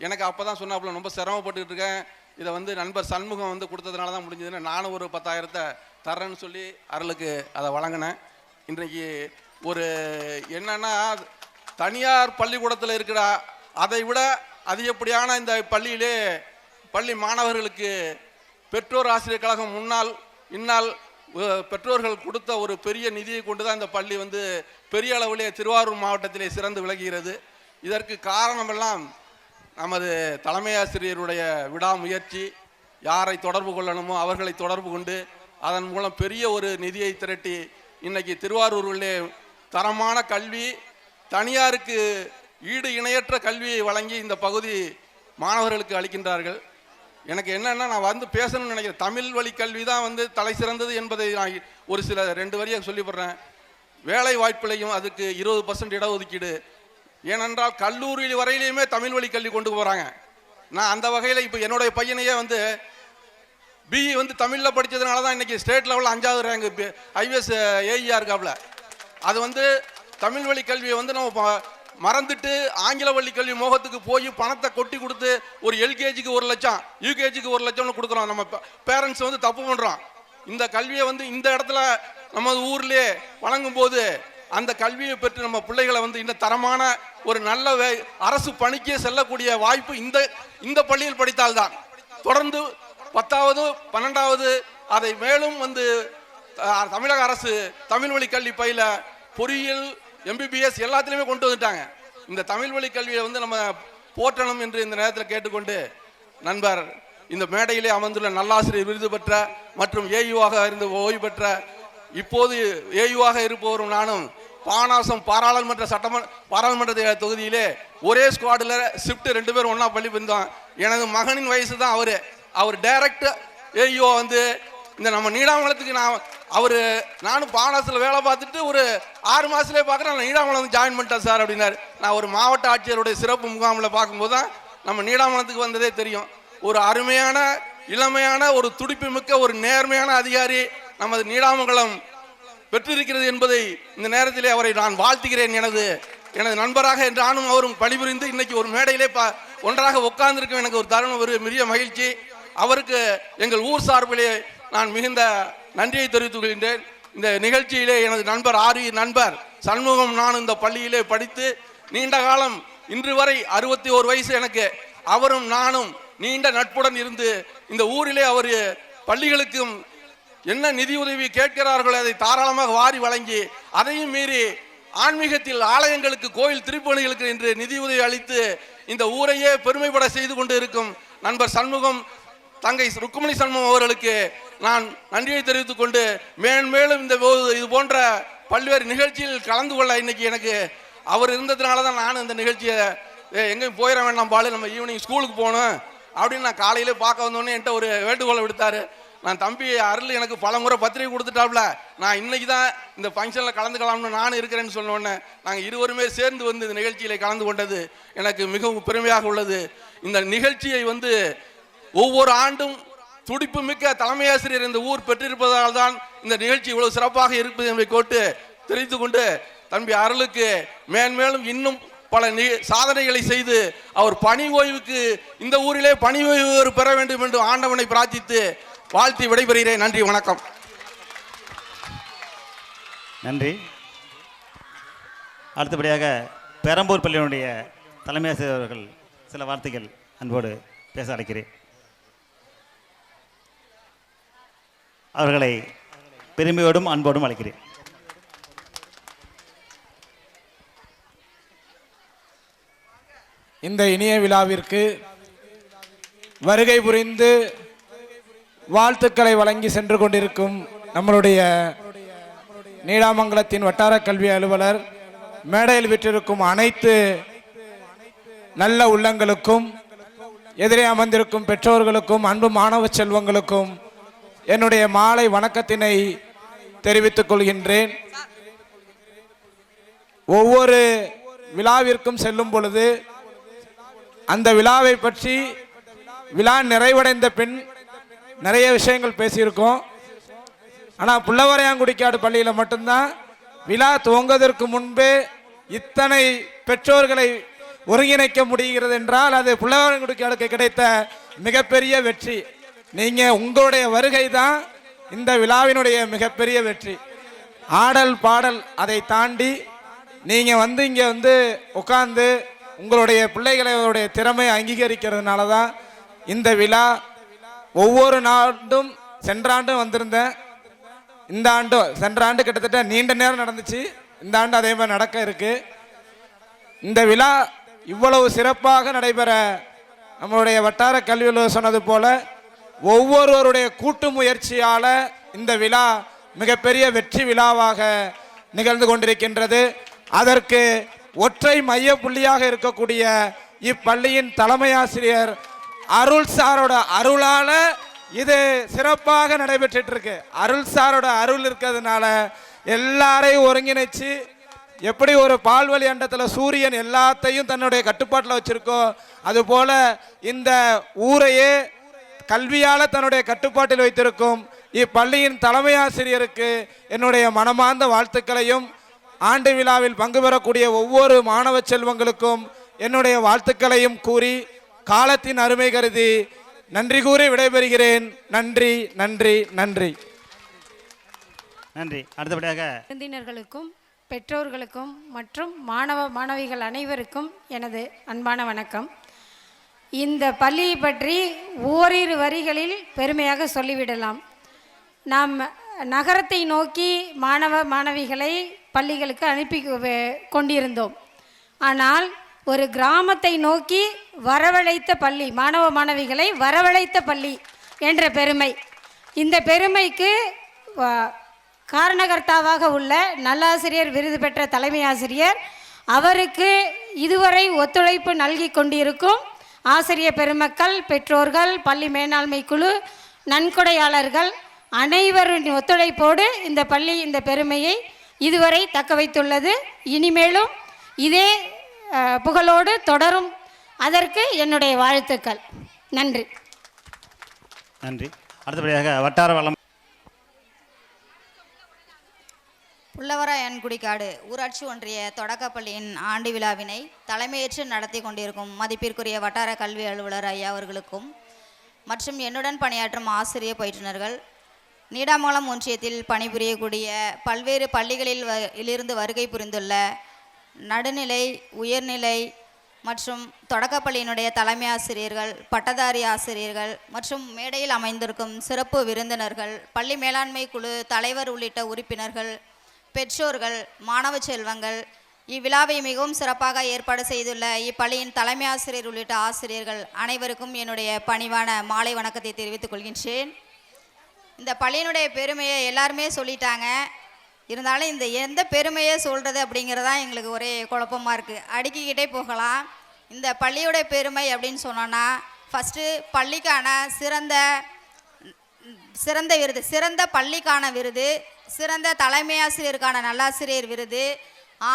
எனக்கு அப்போ தான் சொன்னாப்புல ரொம்ப சிரமப்பட்டுக்கிட்டு இருக்கேன், இதை வந்து நண்பர் சண்முகம் வந்து கொடுத்ததுனால தான் முடிஞ்சதுன்னு நானும் ஒரு 10,000 தர்றேன்னு சொல்லி அருளுக்கு அதை வழங்கினேன். இன்றைக்கு ஒரு என்னன்னா தனியார் பள்ளிக்கூடத்தில் இருக்கிற அதை விட அதிகப்படியான இந்த பள்ளியிலே பள்ளி மாணவர்களுக்கு பெற்றோர் ஆசிரியர் கழகம் இந்நாள் பெற்றோர்கள் கொடுத்த ஒரு பெரிய நிதியை கொண்டு தான் இந்த பள்ளி வந்து பெரிய அளவிலே திருவாரூர் மாவட்டத்திலே சிறந்து விளங்குகிறது. இதற்கு காரணமெல்லாம் நமது தலைமை ஆசிரியருடைய விடாமுயற்சி. யாரை தொடர்பு கொள்ளணுமோ அவர்களை தொடர்பு கொண்டு அதன் மூலம் பெரிய ஒரு நிதியை திரட்டி இன்னைக்கு திருவாரூரிலே தரமான கல்வி, தனியாருக்கு ஈடு இணையற்ற கல்வியை வழங்கி இந்த பகுதி மாணவர்களுக்கு அளிக்கின்றார்கள். எனக்கு என்னன்னா, நான் வந்து பேசணும்னு நினைக்கிறேன். தமிழ் வழி கல்வி தான் வந்து தலை சிறந்தது என்பதை நான் ஒரு சில 2 வரியாக சொல்லிவிடுறேன். வேலை வாய்ப்பிலையும் அதுக்கு 20% இடஒதுக்கீடு. ஏனென்றால் கல்லூரி வரையிலையுமே தமிழ் வழி கல்வி கொண்டு போகிறாங்க. நான் அந்த வகையில் இப்போ என்னுடைய பையனையே வந்து பிஇ வந்து தமிழில் படித்ததுனால தான் இன்றைக்கி ஸ்டேட் லெவலில் 5வது ரேங்க் ஐவிஎஸ் ஏஇஆர் இருக்காப்புல. அது வந்து தமிழ் வழி கல்வியை வந்து நம்ம மறந்துட்டு ஆங்கில வழி கல்வி மோகத்துக்கு போய் பணத்தை கொட்டி கொடுத்து ஒரு எல்கேஜிக்கு 1 லட்சம், யூகேஜிக்கு 1 லட்சம்னு கொடுக்குறோம். நம்ம பேரண்ட்ஸ் வந்து தப்பு பண்ணுறோம். இந்த கல்வியை வந்து இந்த இடத்துல நம்ம ஊர்லேயே வழங்கும் போது அந்த கல்வியை பெற்று நம்ம பிள்ளைகளை வந்து இந்த தரமான ஒரு நல்ல அரசு பணிக்கே செல்லக்கூடிய வாய்ப்பு இந்த பள்ளியில் படித்தால்தான். தொடர்ந்து 10வது 12வது அதை மேலும் வந்து தமிழக அரசு தமிழ் வழி கல்வி பயில பொறியியல் எம்பிபிஎஸ் எல்லாத்திலுமே கொண்டு வந்துட்டாங்க. இந்த தமிழ் வழி கல்வியை வந்து நம்ம போற்றணும் என்று இந்த நேரத்தில் கேட்டுக்கொண்டு, நண்பர் இந்த மேடையிலே அமர்ந்துள்ள நல்லாசிரியர் விருது பெற்ற மற்றும் ஏயுவாக இருந்து ஓய்வு பெற்ற இப்போது ஏயுவாக இருப்பவரும் நானும் பானாசம் பாராளுமன்ற தொகுதியிலே ஒரே ஸ்குவாடில் ஷிஃப்ட் 2 பேரும் ஒன்றா பள்ளி போயிருந்தோம். எனது மகனின் வயசு தான் அவர் டைரக்ட் ஏயுவா வந்து இந்த நம்ம நீடாமங்கலத்துக்கு நானும் பானாசில் வேலை பார்த்துட்டு ஒரு 6 மாதத்துலேயே பார்க்குறேன், நான் நீடாமங்கலம் வந்து ஜாயின் பண்ணிட்டேன் சார் அப்படின்னாரு. நான் ஒரு மாவட்ட ஆட்சியருடைய சிறப்பு முகாமில் பார்க்கும்போது தான் நம்ம நீடாமங்கலத்துக்கு வந்ததே தெரியும். ஒரு அருமையான இளமையான ஒரு துடிப்பு மிக்க ஒரு நேர்மையான அதிகாரி நமது நீடாமங்கலம் பெற்றிருக்கிறது என்பதை இந்த நேரத்திலே அவரை நான் வாழ்த்துகிறேன். எனது நண்பராக நானும் அவரும் பணிபுரிந்து இன்னைக்கு ஒரு மேடையிலே ஒன்றாக உட்கார்ந்திருக்க எனக்கு ஒரு தருணம், ஒரு மிக மகிழ்ச்சி. அவருக்கு எங்கள் ஊர் சார்பிலே நான் மிகுந்த நன்றியை தெரிவித்துக் கொள்கின்றேன். இந்த நிகழ்ச்சியிலே எனது நண்பர் சண்முகம் நான் இந்த பள்ளியிலே படித்து நீண்ட காலம் இன்று வரை 61 வயசு எனக்கு. அவரும் நானும் நீண்ட நட்புடன் இருந்து இந்த ஊரிலே அவர் பள்ளிகளுக்கும் என்ன நிதி உதவி கேட்கிறார்களோ அதை தாராளமாக வாரி வழங்கி, அதையும் மீறி ஆன்மீகத்தில் ஆலயங்களுக்கு கோயில் திருப்பணிகளுக்கு என்று நிதி உதவி அளித்து இந்த ஊரையே பெருமைப்பட செய்து கொண்டு இருக்கும் நண்பர் சண்முகம், தங்கை ருக்குமணி சண்முகம் அவர்களுக்கு நான் நன்றியை தெரிவித்துக் கொண்டு, மேன்மேலும் இது போன்ற பல்வேறு நிகழ்ச்சியில் கலந்து கொள்ள இன்னைக்கு எனக்கு அவர் இருந்ததுனால தான் நான் இந்த நிகழ்ச்சியை எங்கேயும் போயிட வேண்டாம் பாலு, நம்ம ஈவினிங் ஸ்கூலுக்கு போகணும் அப்படின்னு நான் காலையிலே பார்க்க வந்தோடனே என்கிட்ட ஒரு வேண்டுகோளை விடுத்தாரு. நான் தம்பி அருள் எனக்கு பல முறை பத்திரிகை கொடுத்துட்டாப்ல, நான் இன்னைக்கு தான் இந்த ஃபங்க்ஷனில் கலந்துக்கலாம்னு நானும் இருக்கிறேன்னு சொன்னோடனே நாங்கள் இருவருமே சேர்ந்து வந்து இந்த நிகழ்ச்சியில் கலந்து கொண்டது எனக்கு மிகவும் பெருமையாக உள்ளது. இந்த நிகழ்ச்சியை வந்து ஒவ்வொரு ஆண்டும் துடிப்பு மிக்க தலைமை ஆசிரியர் இந்த ஊர் பெற்றிருப்பதால் தான் இந்த நிகழ்ச்சி இவ்வளவு சிறப்பாக இருப்பது என்பதை கோட்டு தெரிவித்துக் கொண்டு, தம்பி அருளுக்கு மேன்மேலும் இன்னும் பல சாதனைகளை செய்து அவர் பணி ஓய்வுக்கு இந்த ஊரிலே பணி ஓய்வு பெற வேண்டும் என்று ஆண்டவனை பிரார்த்தித்து வாழ்த்தி விடைபெறுகிறேன். நன்றி, வணக்கம். நன்றி. அடுத்தபடியாக பெரம்பூர் பள்ளியினுடைய தலைமை ஆசிரியர் அவர்கள் சில வார்த்தைகள் அன்போடு பேச அழைக்கிறேன். அவர்களை பெருமையோடும் அன்போடும் அழைக்கிறேன். இந்த இனிய விழாவிற்கு வருகை புரிந்து வாழ்த்துக்களை வழங்கி சென்று கொண்டிருக்கும் நம்மளுடைய நீடாமங்கலத்தின் வட்டார கல்வி அலுவலர், மேடையில் விற்றிருக்கும் அனைத்து நல்ல உள்ளங்களுக்கும், எதிரே அமர்ந்திருக்கும் பெற்றோர்களுக்கும், அன்பு மாணவ செல்வங்களுக்கும் என்னுடைய மாலை வணக்கத்தினை தெரிவித்துக் கொள்கின்றேன். ஒவ்வொரு விழாவிற்கும் செல்லும் பொழுது அந்த விழாவை பற்றி விழா நிறைவடைந்த பின் நிறைய விஷயங்கள் பேசியிருக்கோம். ஆனால் புள்ளவரையாங்குடிக்காடு பள்ளியில் மட்டும்தான் விழா துவங்குவதற்கு முன்பே இத்தனை பெற்றோர்களை ஒருங்கிணைக்க முடிகிறது என்றால் அது புள்ளவரையாங்குடிக்காடுக்கு கிடைத்த மிகப்பெரிய வெற்றி. நீங்கள் உங்களுடைய வருகை தான் இந்த விழாவினுடைய மிகப்பெரிய வெற்றி. ஆடல் பாடல் அதை தாண்டி நீங்கள் இங்கே உட்கார்ந்து உங்களுடைய பிள்ளைகளுடைய திறமையை அங்கீகரிக்கிறதுனால தான் இந்த விழா ஒவ்வொரு நாண்டும், சென்ற ஆண்டும் வந்திருந்தேன், இந்த ஆண்டு சென்ற ஆண்டு கிட்டத்தட்ட நீண்ட நேரம் நடந்துச்சு, இந்த ஆண்டு அதே மாதிரி நடக்க இருக்கு. இந்த விழா இவ்வளவு சிறப்பாக நடைபெற நம்மளுடைய வட்டார கல்வி அலுவலர் சொன்னது போல ஒவ்வொருவருடைய கூட்டு முயற்சியால் இந்த விழா மிகப்பெரிய வெற்றி விழாவாக நிகழ்ந்து கொண்டிருக்கின்றது. அதற்கு ஒற்றை மைய புள்ளியாக இருக்கக்கூடிய இப்பள்ளியின் தலைமை ஆசிரியர் அருள் சாரோட அருளால இது சிறப்பாக நடைபெற்றுட்டு இருக்கு. அருள் சாரோட அருள் இருக்கிறதுனால எல்லாரையும் ஒருங்கிணைச்சு எப்படி ஒரு பால்வழி அண்டத்தில் சூரியன் எல்லாத்தையும் தன்னுடைய கட்டுப்பாட்டில் வச்சிருக்கோ அதுபோல இந்த ஊரையே கல்வியால் தன்னுடைய கட்டுப்பாட்டில் வைத்திருக்கும் இப்பள்ளியின் தலைமை ஆசிரியருக்கு என்னுடைய மனமார்ந்த வாழ்த்துக்களையும் ஆண்டு விழாவில் பங்கு பெறக்கூடிய ஒவ்வொரு மாணவ செல்வங்களுக்கும் என்னுடைய வாழ்த்துக்களையும் கூறி காலத்தின் அருமை கருதி நன்றி கூறி விடைபெறுகிறேன். நன்றி நன்றி நன்றி நன்றி. அடுத்தபடியாக விருந்தினர்களுக்கும் பெற்றோர்களுக்கும் மற்றும் மாணவ மாணவிகள் அனைவருக்கும் எனது அன்பான வணக்கம். இந்த பள்ளியை பற்றி ஓரிரு வரிகளில் பெருமையாக சொல்லிவிடலாம். நாம் நகரத்தை நோக்கி மாணவ மாணவிகளை பள்ளிகளுக்கு அனுப்பி கொண்டிருந்தோம். ஆனால் ஒரு கிராமத்தை நோக்கி வரவழைத்த பள்ளி, மாணவ மாணவிகளை வரவழைத்த பள்ளி என்ற பெருமை. இந்த பெருமைக்கு காரணகர்த்தாவாக உள்ள நல்லாசிரியர் விருது பெற்ற தலைமை ஆசிரியர் அவருக்கு இதுவரை ஒத்துழைப்பு நல்கி கொண்டிருக்கும் ஆசிரியர் பெருமக்கள், பெற்றோர்கள், பள்ளி மேலாண்மை குழு, நன்கொடையாளர்கள் அனைவரின் ஒத்துழைப்போடு இந்த பள்ளி இந்த பெருமையை இதுவரை தக்க வைத்துள்ளது. இனிமேலும் இதே புகழோடு தொடரும். அதற்கு என்னுடைய வாழ்த்துக்கள். நன்றி. நன்றி. அடுத்தபடியாக வட்டார வளம் புல்லவராயன்குடிக்காடு ஊராட்சி ஒன்றிய தொடக்கப்பள்ளியின் ஆண்டு விழாவினை தலைமையேற்று நடத்தி கொண்டிருக்கும் மதிப்பிற்குரிய வட்டார கல்வி அலுவலர் ஐயா அவர்களுக்கும் மற்றும் என்னுடன் பணியாற்றும் ஆசிரியர் பயிற்றுனர்கள், நீடாமங்கலம் ஒன்றியத்தில் பணிபுரியக்கூடிய பல்வேறு பள்ளிகளில் இருந்து வருகை புரிந்துள்ள நடுநிலை, உயர்நிலை மற்றும் தொடக்கப்பள்ளியினுடைய தலைமை ஆசிரியர்கள், பட்டதாரி ஆசிரியர்கள் மற்றும் மேடையில் அமைந்திருக்கும் சிறப்பு விருந்தினர்கள், பள்ளி மேலாண்மை குழு தலைவர் உள்ளிட்ட உறுப்பினர்கள், பெற்றோர்கள், மாணவ செல்வங்கள், இவ்விழாவை மிகவும் சிறப்பாக ஏற்பாடு செய்துள்ள இப்பள்ளியின் தலைமை ஆசிரியர் உள்ளிட்ட ஆசிரியர்கள் அனைவருக்கும் என்னுடைய பணிவான மாலை வணக்கத்தை தெரிவித்துக் கொள்கின்றேன். இந்த பள்ளியினுடைய பெருமையை எல்லாருமே சொல்லிட்டாங்க. இருந்தாலும் இந்த எந்த பெருமையை சொல்கிறது அப்படிங்கிறதான் எங்களுக்கு ஒரே குழப்பமாக இருக்குது. அடுக்கிக்கிட்டே போகலாம். இந்த பள்ளியோடைய பெருமை அப்படின்னு சொன்னோன்னா ஃபஸ்ட்டு பள்ளிக்கான சிறந்த விருது, சிறந்த பள்ளிக்கான விருது, சிறந்த தலைமை ஆசிரியருக்கான நல்லாசிரியர் விருது,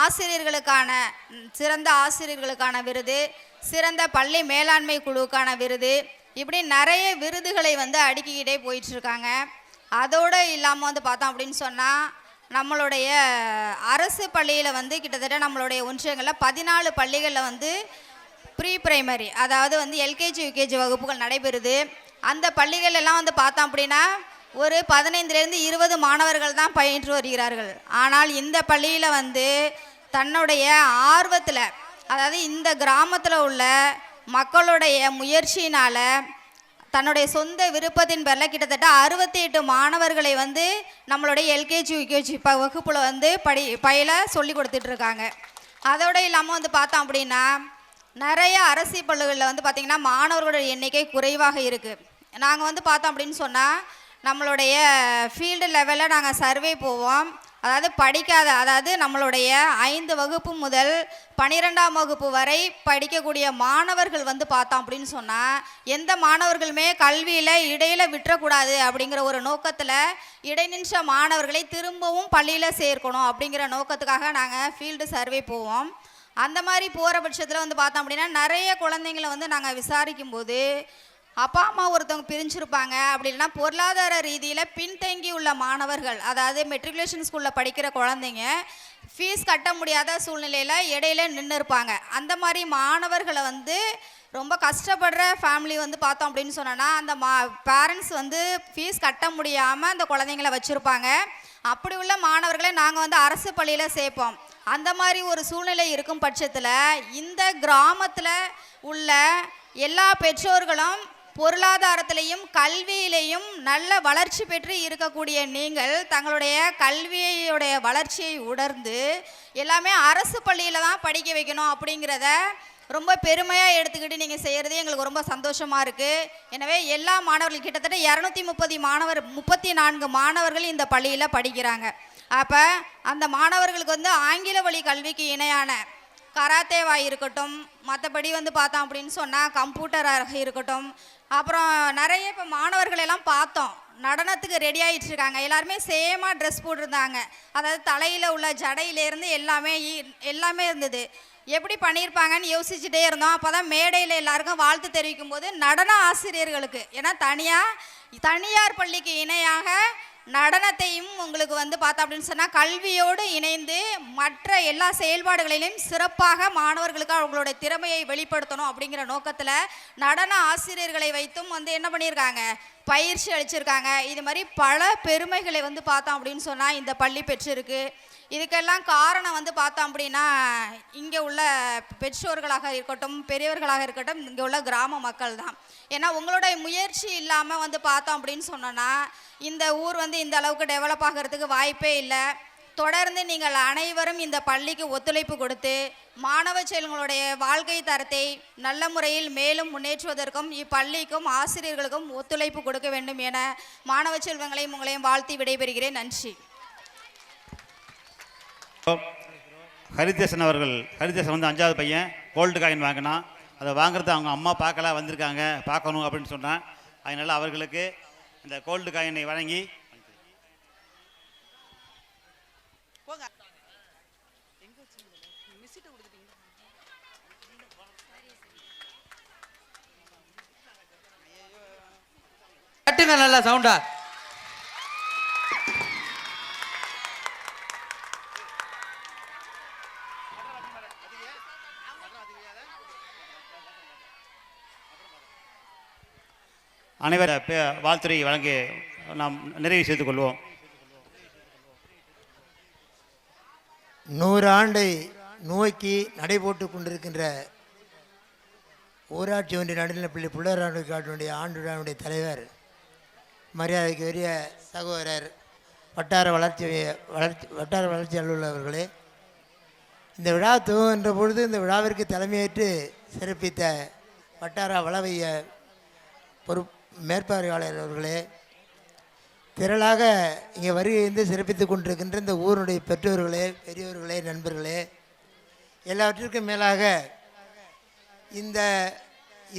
ஆசிரியர்களுக்கான சிறந்த ஆசிரியர்களுக்கான விருது, சிறந்த பள்ளி மேலாண்மை குழுவுக்கான விருது, இப்படி நிறைய விருதுகளை அடுக்கிக்கிட்டே போயிட்டுருக்காங்க. அதோடு இல்லாமல் பார்த்தோம் அப்படின்னு சொன்னால் நம்மளுடைய அரசு பள்ளியில் கிட்டத்தட்ட நம்மளுடைய ஒன்றியங்களில் 14 பள்ளிகளில் ப்ரீ பிரைமரி, அதாவது எல்கேஜி யூகேஜி வகுப்புகள் நடைபெறுது. அந்த பள்ளிகள் எல்லாம் பார்த்தோம் அப்படின்னா ஒரு 15லேருந்து 20 மாணவர்கள் தான் பயின்று வருகிறார்கள். ஆனால் இந்த பள்ளியில் தன்னுடைய ஆர்வத்தில், அதாவது இந்த கிராமத்தில் உள்ள மக்களுடைய முயற்சியினால் தன்னுடைய சொந்த விருப்பத்தின் பேரில் கிட்டத்தட்ட 68 மாணவர்களை நம்மளுடைய எல்கேஜி யூகேஜி வகுப்பில் பயில சொல்லி கொடுத்துட்ருக்காங்க. அதோடு இல்லாமல் பார்த்தோம் அப்படின்னா நிறைய அரசு பள்ளிகளில் பார்த்திங்கன்னா மாணவர்களுடைய எண்ணிக்கை குறைவாக இருக்குது. நாங்கள் பார்த்தோம் அப்படின்னு சொன்னால் நம்மளுடைய ஃபீல்டு லெவலில் நாங்கள் சர்வே போவோம். அதாவது படிக்காத, அதாவது நம்மளுடைய 5 வகுப்பு முதல் 12ஆம் வகுப்பு வரை படிக்கக்கூடிய மாணவர்கள் பார்த்தோம் அப்படின்னு சொன்னால் எந்த மாணவர்களுமே கல்வியில் இடையில் விட்டுறக்கூடாது அப்படிங்கிற ஒரு நோக்கத்தில் இடைநின்ற மாணவர்களை திரும்பவும் பள்ளியில் சேர்க்கணும் அப்படிங்கிற நோக்கத்துக்காக நாங்கள் ஃபீல்டு சர்வே போவோம். அந்த மாதிரி போகிற பட்சத்தில் பார்த்தோம் அப்படின்னா நிறைய குழந்தைங்களை நாங்கள் விசாரிக்கும்போது அப்பா அம்மா ஒருத்தவங்க பிரிஞ்சிருப்பாங்க. அப்படி இல்லைன்னா பொருளாதார ரீதியில் பின்தங்கி உள்ள மாணவர்கள், அதாவது மெட்ரிகுலேஷன் ஸ்கூலில் படிக்கிற குழந்தைங்க ஃபீஸ் கட்ட முடியாத சூழ்நிலையில் இடையில நின்று இருப்பாங்க. அந்த மாதிரி மாணவர்களை ரொம்ப கஷ்டப்படுற ஃபேமிலி பார்த்தோம் அப்படின்னு சொன்னோன்னா அந்த பேரண்ட்ஸ் ஃபீஸ் கட்ட முடியாமல் அந்த குழந்தைங்கள வச்சுருப்பாங்க. அப்படி உள்ள மாணவர்களை நாங்கள் அரசு பள்ளியில் சேர்ப்போம். அந்த மாதிரி ஒரு சூழ்நிலை இருக்கும் பட்சத்தில் இந்த கிராமத்தில் உள்ள எல்லா பெற்றோர்களும் பொருளாதாரத்திலையும் கல்வியிலையும் நல்ல வளர்ச்சி பெற்று இருக்கக்கூடிய நீங்கள் தங்களுடைய கல்வியுடைய வளர்ச்சியை உணர்ந்து எல்லாமே அரசு பள்ளியில் தான் படிக்க வைக்கணும் அப்படிங்கிறத ரொம்ப பெருமையாக எடுத்துக்கிட்டு நீங்கள் செய்கிறது எங்களுக்கு ரொம்ப சந்தோஷமாக இருக்குது. எனவே எல்லா மாணவர்கள் கிட்டத்தட்ட 234 மாணவர்கள் இந்த பள்ளியில் படிக்கிறாங்க. அப்போ அந்த மாணவர்களுக்கு ஆங்கில வழி கல்விக்கு இணையான கராத்தேவாக இருக்கட்டும், மற்றபடி வந்து பார்த்தோம் அப்படின்னு சொன்னால் கம்ப்யூட்டராக இருக்கட்டும், அப்புறம் நிறைய இப்போ மாணவர்கள் எல்லாம் பார்த்தோம் நடனத்துக்கு ரெடி ஆகிட்டு இருக்காங்க. எல்லாருமே சேமாக ட்ரெஸ் போட்டிருந்தாங்க. அதாவது தலையில் உள்ள ஜடையிலேருந்து எல்லாமே இருந்தது. எப்படி பண்ணியிருப்பாங்கன்னு யோசிச்சுட்டே இருந்தோம். அப்போ தான் மேடையில் எல்லாருக்கும் வாழ்த்து தெரிவிக்கும் போது நடன ஆசிரியர்களுக்கு, ஏன்னா தனியார் பள்ளிக்கு இணையாக நடனத்தையும் உங்களுக்கு வந்து பார்த்தோம் அப்படின்னு சொன்னால் கல்வியோடு இணைந்து மற்ற எல்லா செயல்பாடுகளிலும் சிறப்பாக மாணவர்களுக்கு அவங்களுடைய திறமையை வெளிப்படுத்தணும் அப்படிங்கிற நோக்கத்தில் நடன ஆசிரியர்களை வைத்தும் வந்து என்ன பண்ணியிருக்காங்க, பயிற்சி அளிச்சிருக்காங்க. இது மாதிரி பல பெருமைகளை வந்து பார்த்தோம் அப்படின்னு சொன்னால் இந்த பள்ளி பெற்றிருக்கு. இதுக்கெல்லாம் காரணம் வந்து பார்த்தோம் அப்படின்னா இங்கே உள்ள பெற்றோர்களாக இருக்கட்டும், பெரியவர்களாக இருக்கட்டும், இங்கே உள்ள கிராம மக்கள் தான். ஏன்னா உங்களுடைய முயற்சி இல்லாமல் வந்து பார்த்தோம் அப்படின்னு சொன்னோன்னா இந்த ஊர் வந்து இந்த அளவுக்கு டெவலப் ஆகிறதுக்கு வாய்ப்பே இல்லை. தொடர்ந்து நீங்கள் அனைவரும் இந்த பள்ளிக்கு ஒத்துழைப்பு கொடுத்து மாணவ செல்வங்களுடைய வாழ்க்கை தரத்தை நல்ல முறையில் மேலும் முன்னேற்றுவதற்கும் இப்பள்ளிக்கும் ஆசிரியர்களுக்கும் ஒத்துழைப்பு கொடுக்க வேண்டும் என மாணவ செல்வங்களையும் உங்களையும் வாழ்த்தி விடைபெறுகிறேன். நன்றி. ஹரிதேசன் அவர்கள், ஹரிதேசன் வந்து 5வது பையன் கோல்டு காயின் வாங்கினா, அதை வாங்குறத அவங்க அம்மா பார்க்கல, வந்திருக்காங்க பார்க்கணும் அப்படின்னு சொன்னான். அதனால் அவர்களுக்கு இந்த கோல்டு காயினை வழங்கி கட்டுங்க நல்லா சவுண்டா. அனைவர் வாழ்த்துறை வழங்கி நாம் நிறைவு செய்து கொள்வோம். 100 ஆண்டை நோக்கி நடைபோட்டு கொண்டிருக்கின்ற ஊராட்சி ஒன்றிய நடுநிலைப்பள்ளி பிள்ளையார் காட்டினுடைய ஆண்டு விழாவுடைய தலைவர், மரியாதைக்கு உரிய சகோதரர் வட்டார வளர்ச்சி அலுவலர் அவர்களே, இந்த விழா துவங்குகின்ற பொழுது இந்த விழாவிற்கு தலைமையேற்று சிறப்பித்த வட்டார வளவைய மேற்பார்வையாளர் அவர்களே, திரளாக இங்கே வருகை சிறப்பித்து கொண்டிருக்கின்ற இந்த ஊருடைய பெற்றோர்களே, பெரியவர்களே, நண்பர்களே, எல்லாவற்றிற்கும் மேலாக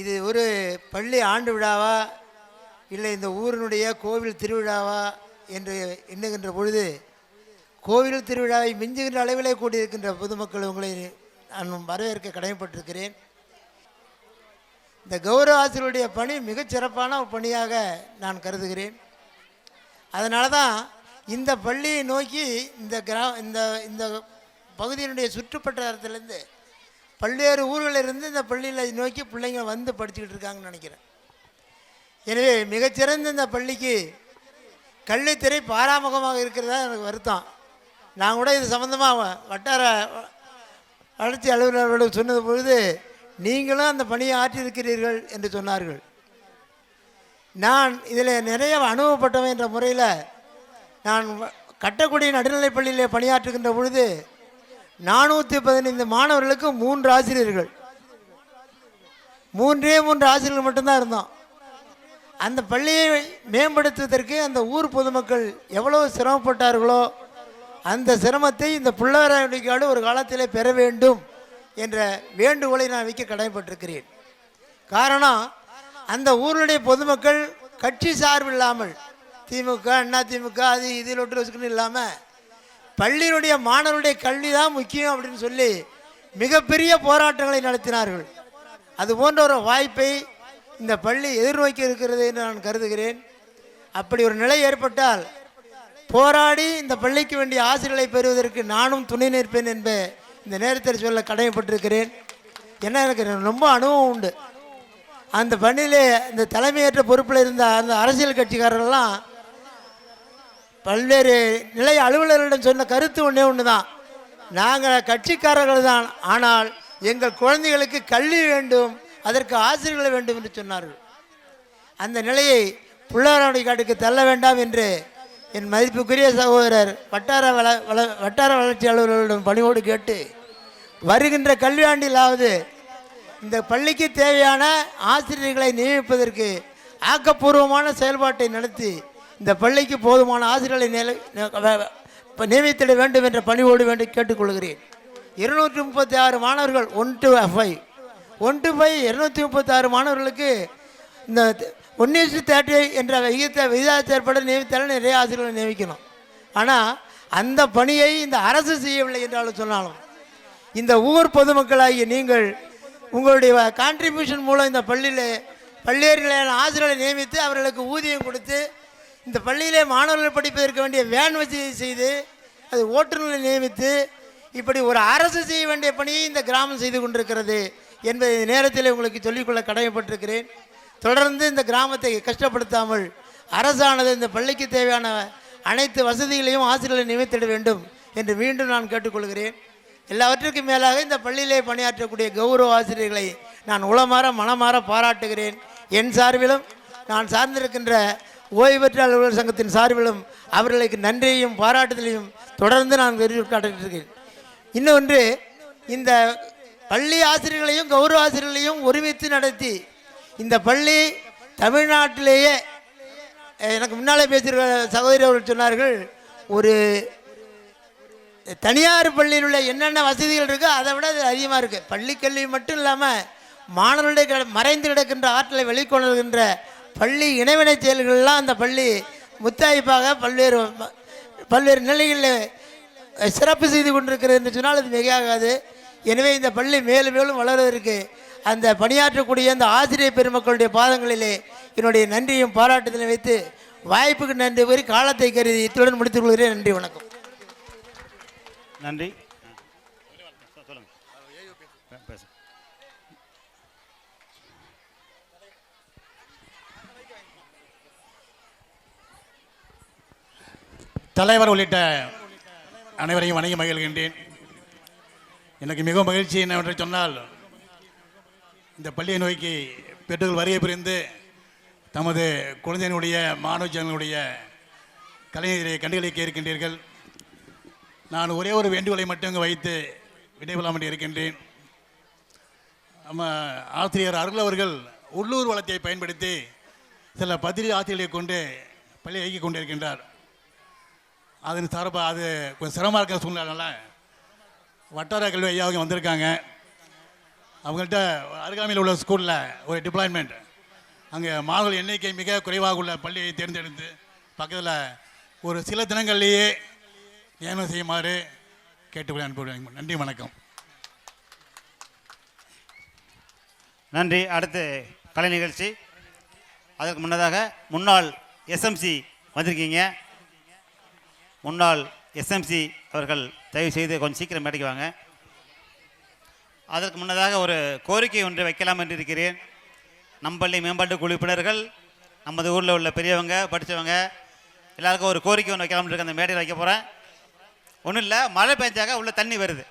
இது ஒரு பள்ளி ஆண்டு விழாவா இல்லை இந்த ஊரினுடைய கோவில் திருவிழாவா என்று எண்ணுகின்ற பொழுது கோவில் திருவிழாவை மிஞ்சுகின்ற அளவிலே கூடியிருக்கின்ற பொதுமக்கள் உங்களை நான் வரவேற்க கடமைப்பட்டிருக்கிறேன். இந்த கௌரவ ஆசிரியருடைய பணி மிகச்சிறப்பான ஒரு பணியாக நான் கருதுகிறேன். அதனால தான் இந்த பள்ளியை நோக்கி இந்த பகுதியினுடைய சுற்றுப்பட்டாரத்திலேருந்து பல்வேறு ஊர்களிலிருந்து இந்த பள்ளியில் நோக்கி பிள்ளைங்க வந்து படிச்சுக்கிட்டு இருக்காங்கன்னு நினைக்கிறேன். எனவே மிகச்சிறந்த இந்த பள்ளிக்கு கல்வித்துறை பாராமுகமாக இருக்கிறதா எனக்கு வருத்தம். நான் கூட இது சம்மந்தமாக வட்டார வளர்ச்சி அலுவலர்களுக்கு சொன்னது பொழுது நீங்களும் அந்த பணியை ஆற்றியிருக்கிறீர்கள் என்று சொன்னார்கள். நான் இதில் நிறைய அனுபவப்பட்டவன் என்ற முறையில் நான் கட்டக்குடி நடுநிலைப்பள்ளியில் பணியாற்றுகின்ற பொழுது 415 மாணவர்களுக்கு 3 ஆசிரியர்கள், 3 ஆசிரியர்கள் மட்டும்தான் இருந்தோம். அந்த பள்ளியை மேம்படுத்துவதற்கு அந்த ஊர் பொதுமக்கள் எவ்வளவு சிரமப்பட்டார்களோ அந்த சிரமத்தை இந்த பிள்ளையார் ஒரு காலத்திலே பெற வேண்டும் என்ற வேண்டுகோளை நான் வைக்க கடமைப்பட்டிருக்கிறேன். காரணம், அந்த ஊருடைய பொதுமக்கள் கட்சி சார்பு இல்லாமல் திமுக, அண்ணா திமுக, அது இதில் ஒன்று வச்சுக்கணும் இல்லாமல் பள்ளியினுடைய மாணவருடைய கல்வி தான் முக்கியம் அப்படின்னு சொல்லி மிகப்பெரிய போராட்டங்களை நடத்தினார்கள். அது போன்ற ஒரு வாய்ப்பை இந்த பள்ளி எதிர்நோக்கி இருக்கிறது என்று நான் கருதுகிறேன். அப்படி ஒரு நிலை ஏற்பட்டால் போராடி இந்த பள்ளிக்கு வேண்டிய ஆசிரியர்களை பெறுவதற்கு நானும் துணை நிற்பேன் என்ப இந்த நேரத்தில் சொல்ல கடமைப்பட்டிருக்கிறேன். ஏன்னா எனக்கு ரொம்ப அனுபவம் உண்டு. அந்த பணியிலே இந்த தலைமையேற்ற பொறுப்பில் இருந்த அந்த அரசியல் கட்சிக்காரர்கள்லாம் பல்வேறு நிலை அலுவலர்களிடம் சொன்ன கருத்து ஒன்று தான், நாங்கள் கட்சிக்காரர்கள் தான், ஆனால் எங்கள் குழந்தைகளுக்கு கல்வி வேண்டும், அதற்கு ஆசிரியர்கள் வேண்டும் என்று சொன்னார்கள். அந்த நிலையை பிள்ளையார்காட்டுக்கு தள்ள வேண்டாம் என்று என் மதிப்புக்குரிய சகோதரர் வட்டார வளர்ச்சி அலுவலர்களிடம் பணியோடு கேட்டு வருகின்ற கல்வியாண்டிலாவது இந்த பள்ளிக்கு தேவையான ஆசிரியர்களை நியமிப்பதற்கு ஆக்கப்பூர்வமான செயல்பாட்டை நடத்தி இந்த பள்ளிக்கு போதுமான ஆசிரியர்களை நியமித்திட வேண்டும் என்ற பணியோடு கேட்டுக்கொள்கிறேன். 236 மாணவர்கள் 1 to 5 236 மாணவர்களுக்கு இந்த 1:30 என்ற விகிதாச்சாரப்பட நியமித்தாலும் நிறைய ஆசிரியர்களை நியமிக்கணும். ஆனால் அந்த பணியை இந்த அரசு செய்யவில்லை என்றாலும் சொன்னாலும் இந்த ஊர் பொதுமக்களாகிய நீங்கள் உங்களுடைய கான்ட்ரிபியூஷன் மூலம் இந்த பள்ளியிலான ஆசிரியர்களை நியமித்து அவர்களுக்கு ஊதியம் கொடுத்து இந்த பள்ளியிலே மாணவர்கள் படிப்பதற்கு வேண்டிய வேன் வசதியை செய்து அது ஓட்டுநர்களை நியமித்து இப்படி ஒரு அரசு செய்ய வேண்டிய பணியை இந்த கிராமம் செய்து கொண்டிருக்கிறது என்பதை நேரத்தில் உங்களுக்கு சொல்லிக்கொள்ள கடமைப்பட்டிருக்கிறேன். தொடர்ந்து இந்த கிராமத்தை கஷ்டப்படுத்தாமல் அரசானது இந்த பள்ளிக்கு தேவையான அனைத்து வசதிகளையும் ஆசிரியர்களை நியமித்திட வேண்டும் என்று மீண்டும் நான் கேட்டுக்கொள்கிறேன். எல்லாவற்றுக்கும் மேலாக இந்த பள்ளியிலே பணியாற்றக்கூடிய கௌரவ ஆசிரியர்களை நான் உளமாற மனமாற பாராட்டுகிறேன். என் சார்பிலும் நான் சார்ந்திருக்கின்ற ஓய்வு பெற்ற அலுவலர் சங்கத்தின் சார்பிலும் அவர்களுக்கு நன்றியையும் பாராட்டுதலையும் தொடர்ந்து நான் தெரிவிக்கிறேன். இன்னொன்று, இந்த பள்ளி ஆசிரியர்களையும் கௌரவ ஆசிரியர்களையும் ஒருமித்து நடத்தி இந்த பள்ளி தமிழ்நாட்டிலேயே எனக்கு முன்னாலே பேசுகிற சகோதரி அவர்கள் சொன்னார்கள், ஒரு தனியார் பள்ளியில் உள்ள என்னென்ன வசதிகள் இருக்கோ அதை விட அது அதிகமாக இருக்குது. பள்ளி கல்வி மட்டும் இல்லாமல் மாணவர்களுடைய மறைந்து கிடக்கின்ற ஆற்றலை வெளிக்கொணர்கின்ற பள்ளி இணைவினை செயல்கள்லாம் அந்த பள்ளி முத்தாய்ப்பாக பல்வேறு நிலைகளில் சிறப்பு செய்து கொண்டிருக்கிறது என்று சொன்னால் அது மிகையாகாது. எனவே இந்த பள்ளி மேலும் மேலும் வளர்வதற்கு அந்த பணியாற்றக்கூடிய அந்த ஆசிரியர் பெருமக்களுடைய பாதங்களிலே என்னுடைய நன்றியும் பாராட்டுதலை வைத்து வாய்ப்புக்கு நன்றி கூறி காலத்தை கருதி இத்துடன் முடித்துக் கொள்கிறேன். நன்றி, வணக்கம். நன்றி. தலைவர் உள்ளிட்ட அனைவரையும் வணங்கி மகிழ்கின்றேன். எனக்கு மிகவும் மகிழ்ச்சி என்னவென்று சொன்னால், இந்த பள்ளியை நோக்கி பெற்றோர்கள் வருகை புரிந்து தமது குழந்தையினுடைய மாணவர்களுடைய கலைஞரை கண்டுகளிக்க இருக்கின்றீர்கள். நான் ஒரே ஒரு வேண்டுகோளை மட்டும் இங்கு வைத்து விடைபெறாமல் இருக்கின்றேன். நம்ம ஆசிரியர் அருள் அவர்கள் உள்ளூர் வளத்தை பயன்படுத்தி சில பத்திரிகை ஆசிரியர்களை கொண்டு பள்ளியை இயக்கிக் கொண்டிருக்கின்றார். அதன் சார்பாக அது கொஞ்சம் சிரமமாக இருக்கிற சூழ்நிலைனால வட்டார கல்வி ஐயாவுக்கு வந்திருக்காங்க. அவங்கள்ட்ட அருகாமையில் உள்ள ஸ்கூலில் ஒரு டிப்ளாய்மெண்ட், அங்கே மாணவர்கள் எண்ணிக்கை மிக குறைவாக உள்ள பள்ளியை தேர்ந்தெடுத்து பக்கத்தில் ஒரு சில தினங்கள்லேயே நியமனம் செய்யுமாறு கேட்டுக்கொள்ள அனுப்பிவிடுவேன். நன்றி, வணக்கம். நன்றி. அடுத்து கலை நிகழ்ச்சி. அதற்கு முன்னதாக முன்னாள் எஸ்எம்சி வந்திருக்கீங்க. முன்னாள் எஸ்எம்சி அவர்கள் தயவு செய்து கொஞ்சம் சீக்கிரம் மேடைக்கு வாங்க. அதற்கு முன்னதாக ஒரு கோரிக்கை ஒன்று வைக்கலாம் என்று இருக்கிறேன். நம்பள்ளி மேம்பாட்டு குழு உறுப்பினர்கள், நமது ஊரில் உள்ள பெரியவங்க படித்தவங்க எல்லாருக்கும் ஒரு கோரிக்கை ஒன்று வைக்கலாம் இருக்கு. அந்த மேடையில் வைக்க போகிறேன். ஒன்றும் இல்லை, மழை பெஞ்சாக்க உள்ள தண்ணி வருது.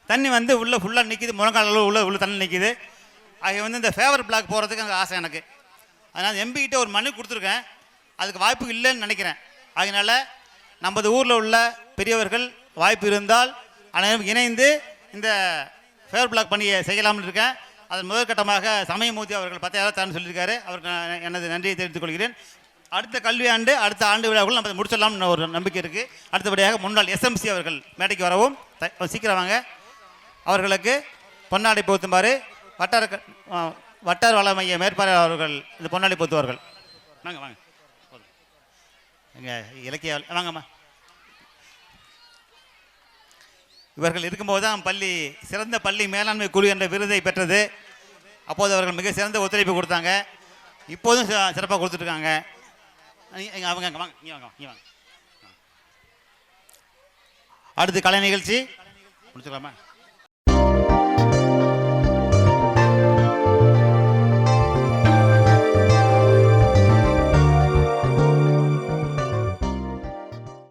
தண்ணி வந்து உள்ளே ஃபுல்லாக நிற்கிது, முழங்கால உள்ள தண்ணி நிற்கிது. ஆக வந்து இந்த ஃபேவர் பிளாக் போகிறதுக்கு எனக்கு ஆசை எனக்கு. அதனால் எம்பிக்கிட்ட ஒரு மனு கொடுத்துருக்கேன். அதுக்கு வாய்ப்பு இல்லைன்னு நினைக்கிறேன். அதனால் நமது ஊரில் உள்ள பெரியவர்கள் வாய்ப்பு இருந்தால் அனைவரும் இணைந்து இந்த ஃபேவர் பிளாக் பணியை செய்யலாம்னு இருக்கேன். அதன் முதற்கட்டமாக சமயமூர்த்தி அவர்கள் 10,000 தரேன்னு சொல்லியிருக்காரு. அவருக்கு எனது நன்றியை தெரிவித்துக் கொள்கிறேன். அடுத்த கல்வி ஆண்டு, அடுத்த ஆண்டு விழாவுக்குள் நம்ம முடிச்சிடலாம்னு ஒரு நம்பிக்கை இருக்குது. அடுத்தபடியாக முன்னாள் எஸ்எம்சி அவர்கள் மேடைக்கு வரவும். சீக்கிரம் வாங்க. அவர்களுக்கு பொன்னாடை போத்துமாறு வட்டார வள மைய மேற்பார்வையாளர் அவர்கள் இந்த பொன்னாடை போத்துவார்கள். வாங்க வாங்க, எங்கள் இலக்கிய வாங்கம்மா. இவர்கள் இருக்கும்போது தான் பள்ளி சிறந்த பள்ளி மேலாண்மை குழு என்ற விருதை பெற்றது. அப்போது அவர்கள் மிக சிறந்த ஒத்துழைப்பு கொடுத்தாங்க. இப்போதும் சிறப்பாக கொடுத்துட்ருக்காங்க. அவங்க வாங்க, இங்கே வாங்க, இங்கே வாங்க. அடுத்து கலை நிகழ்ச்சி முடிச்சுக்கலாமா?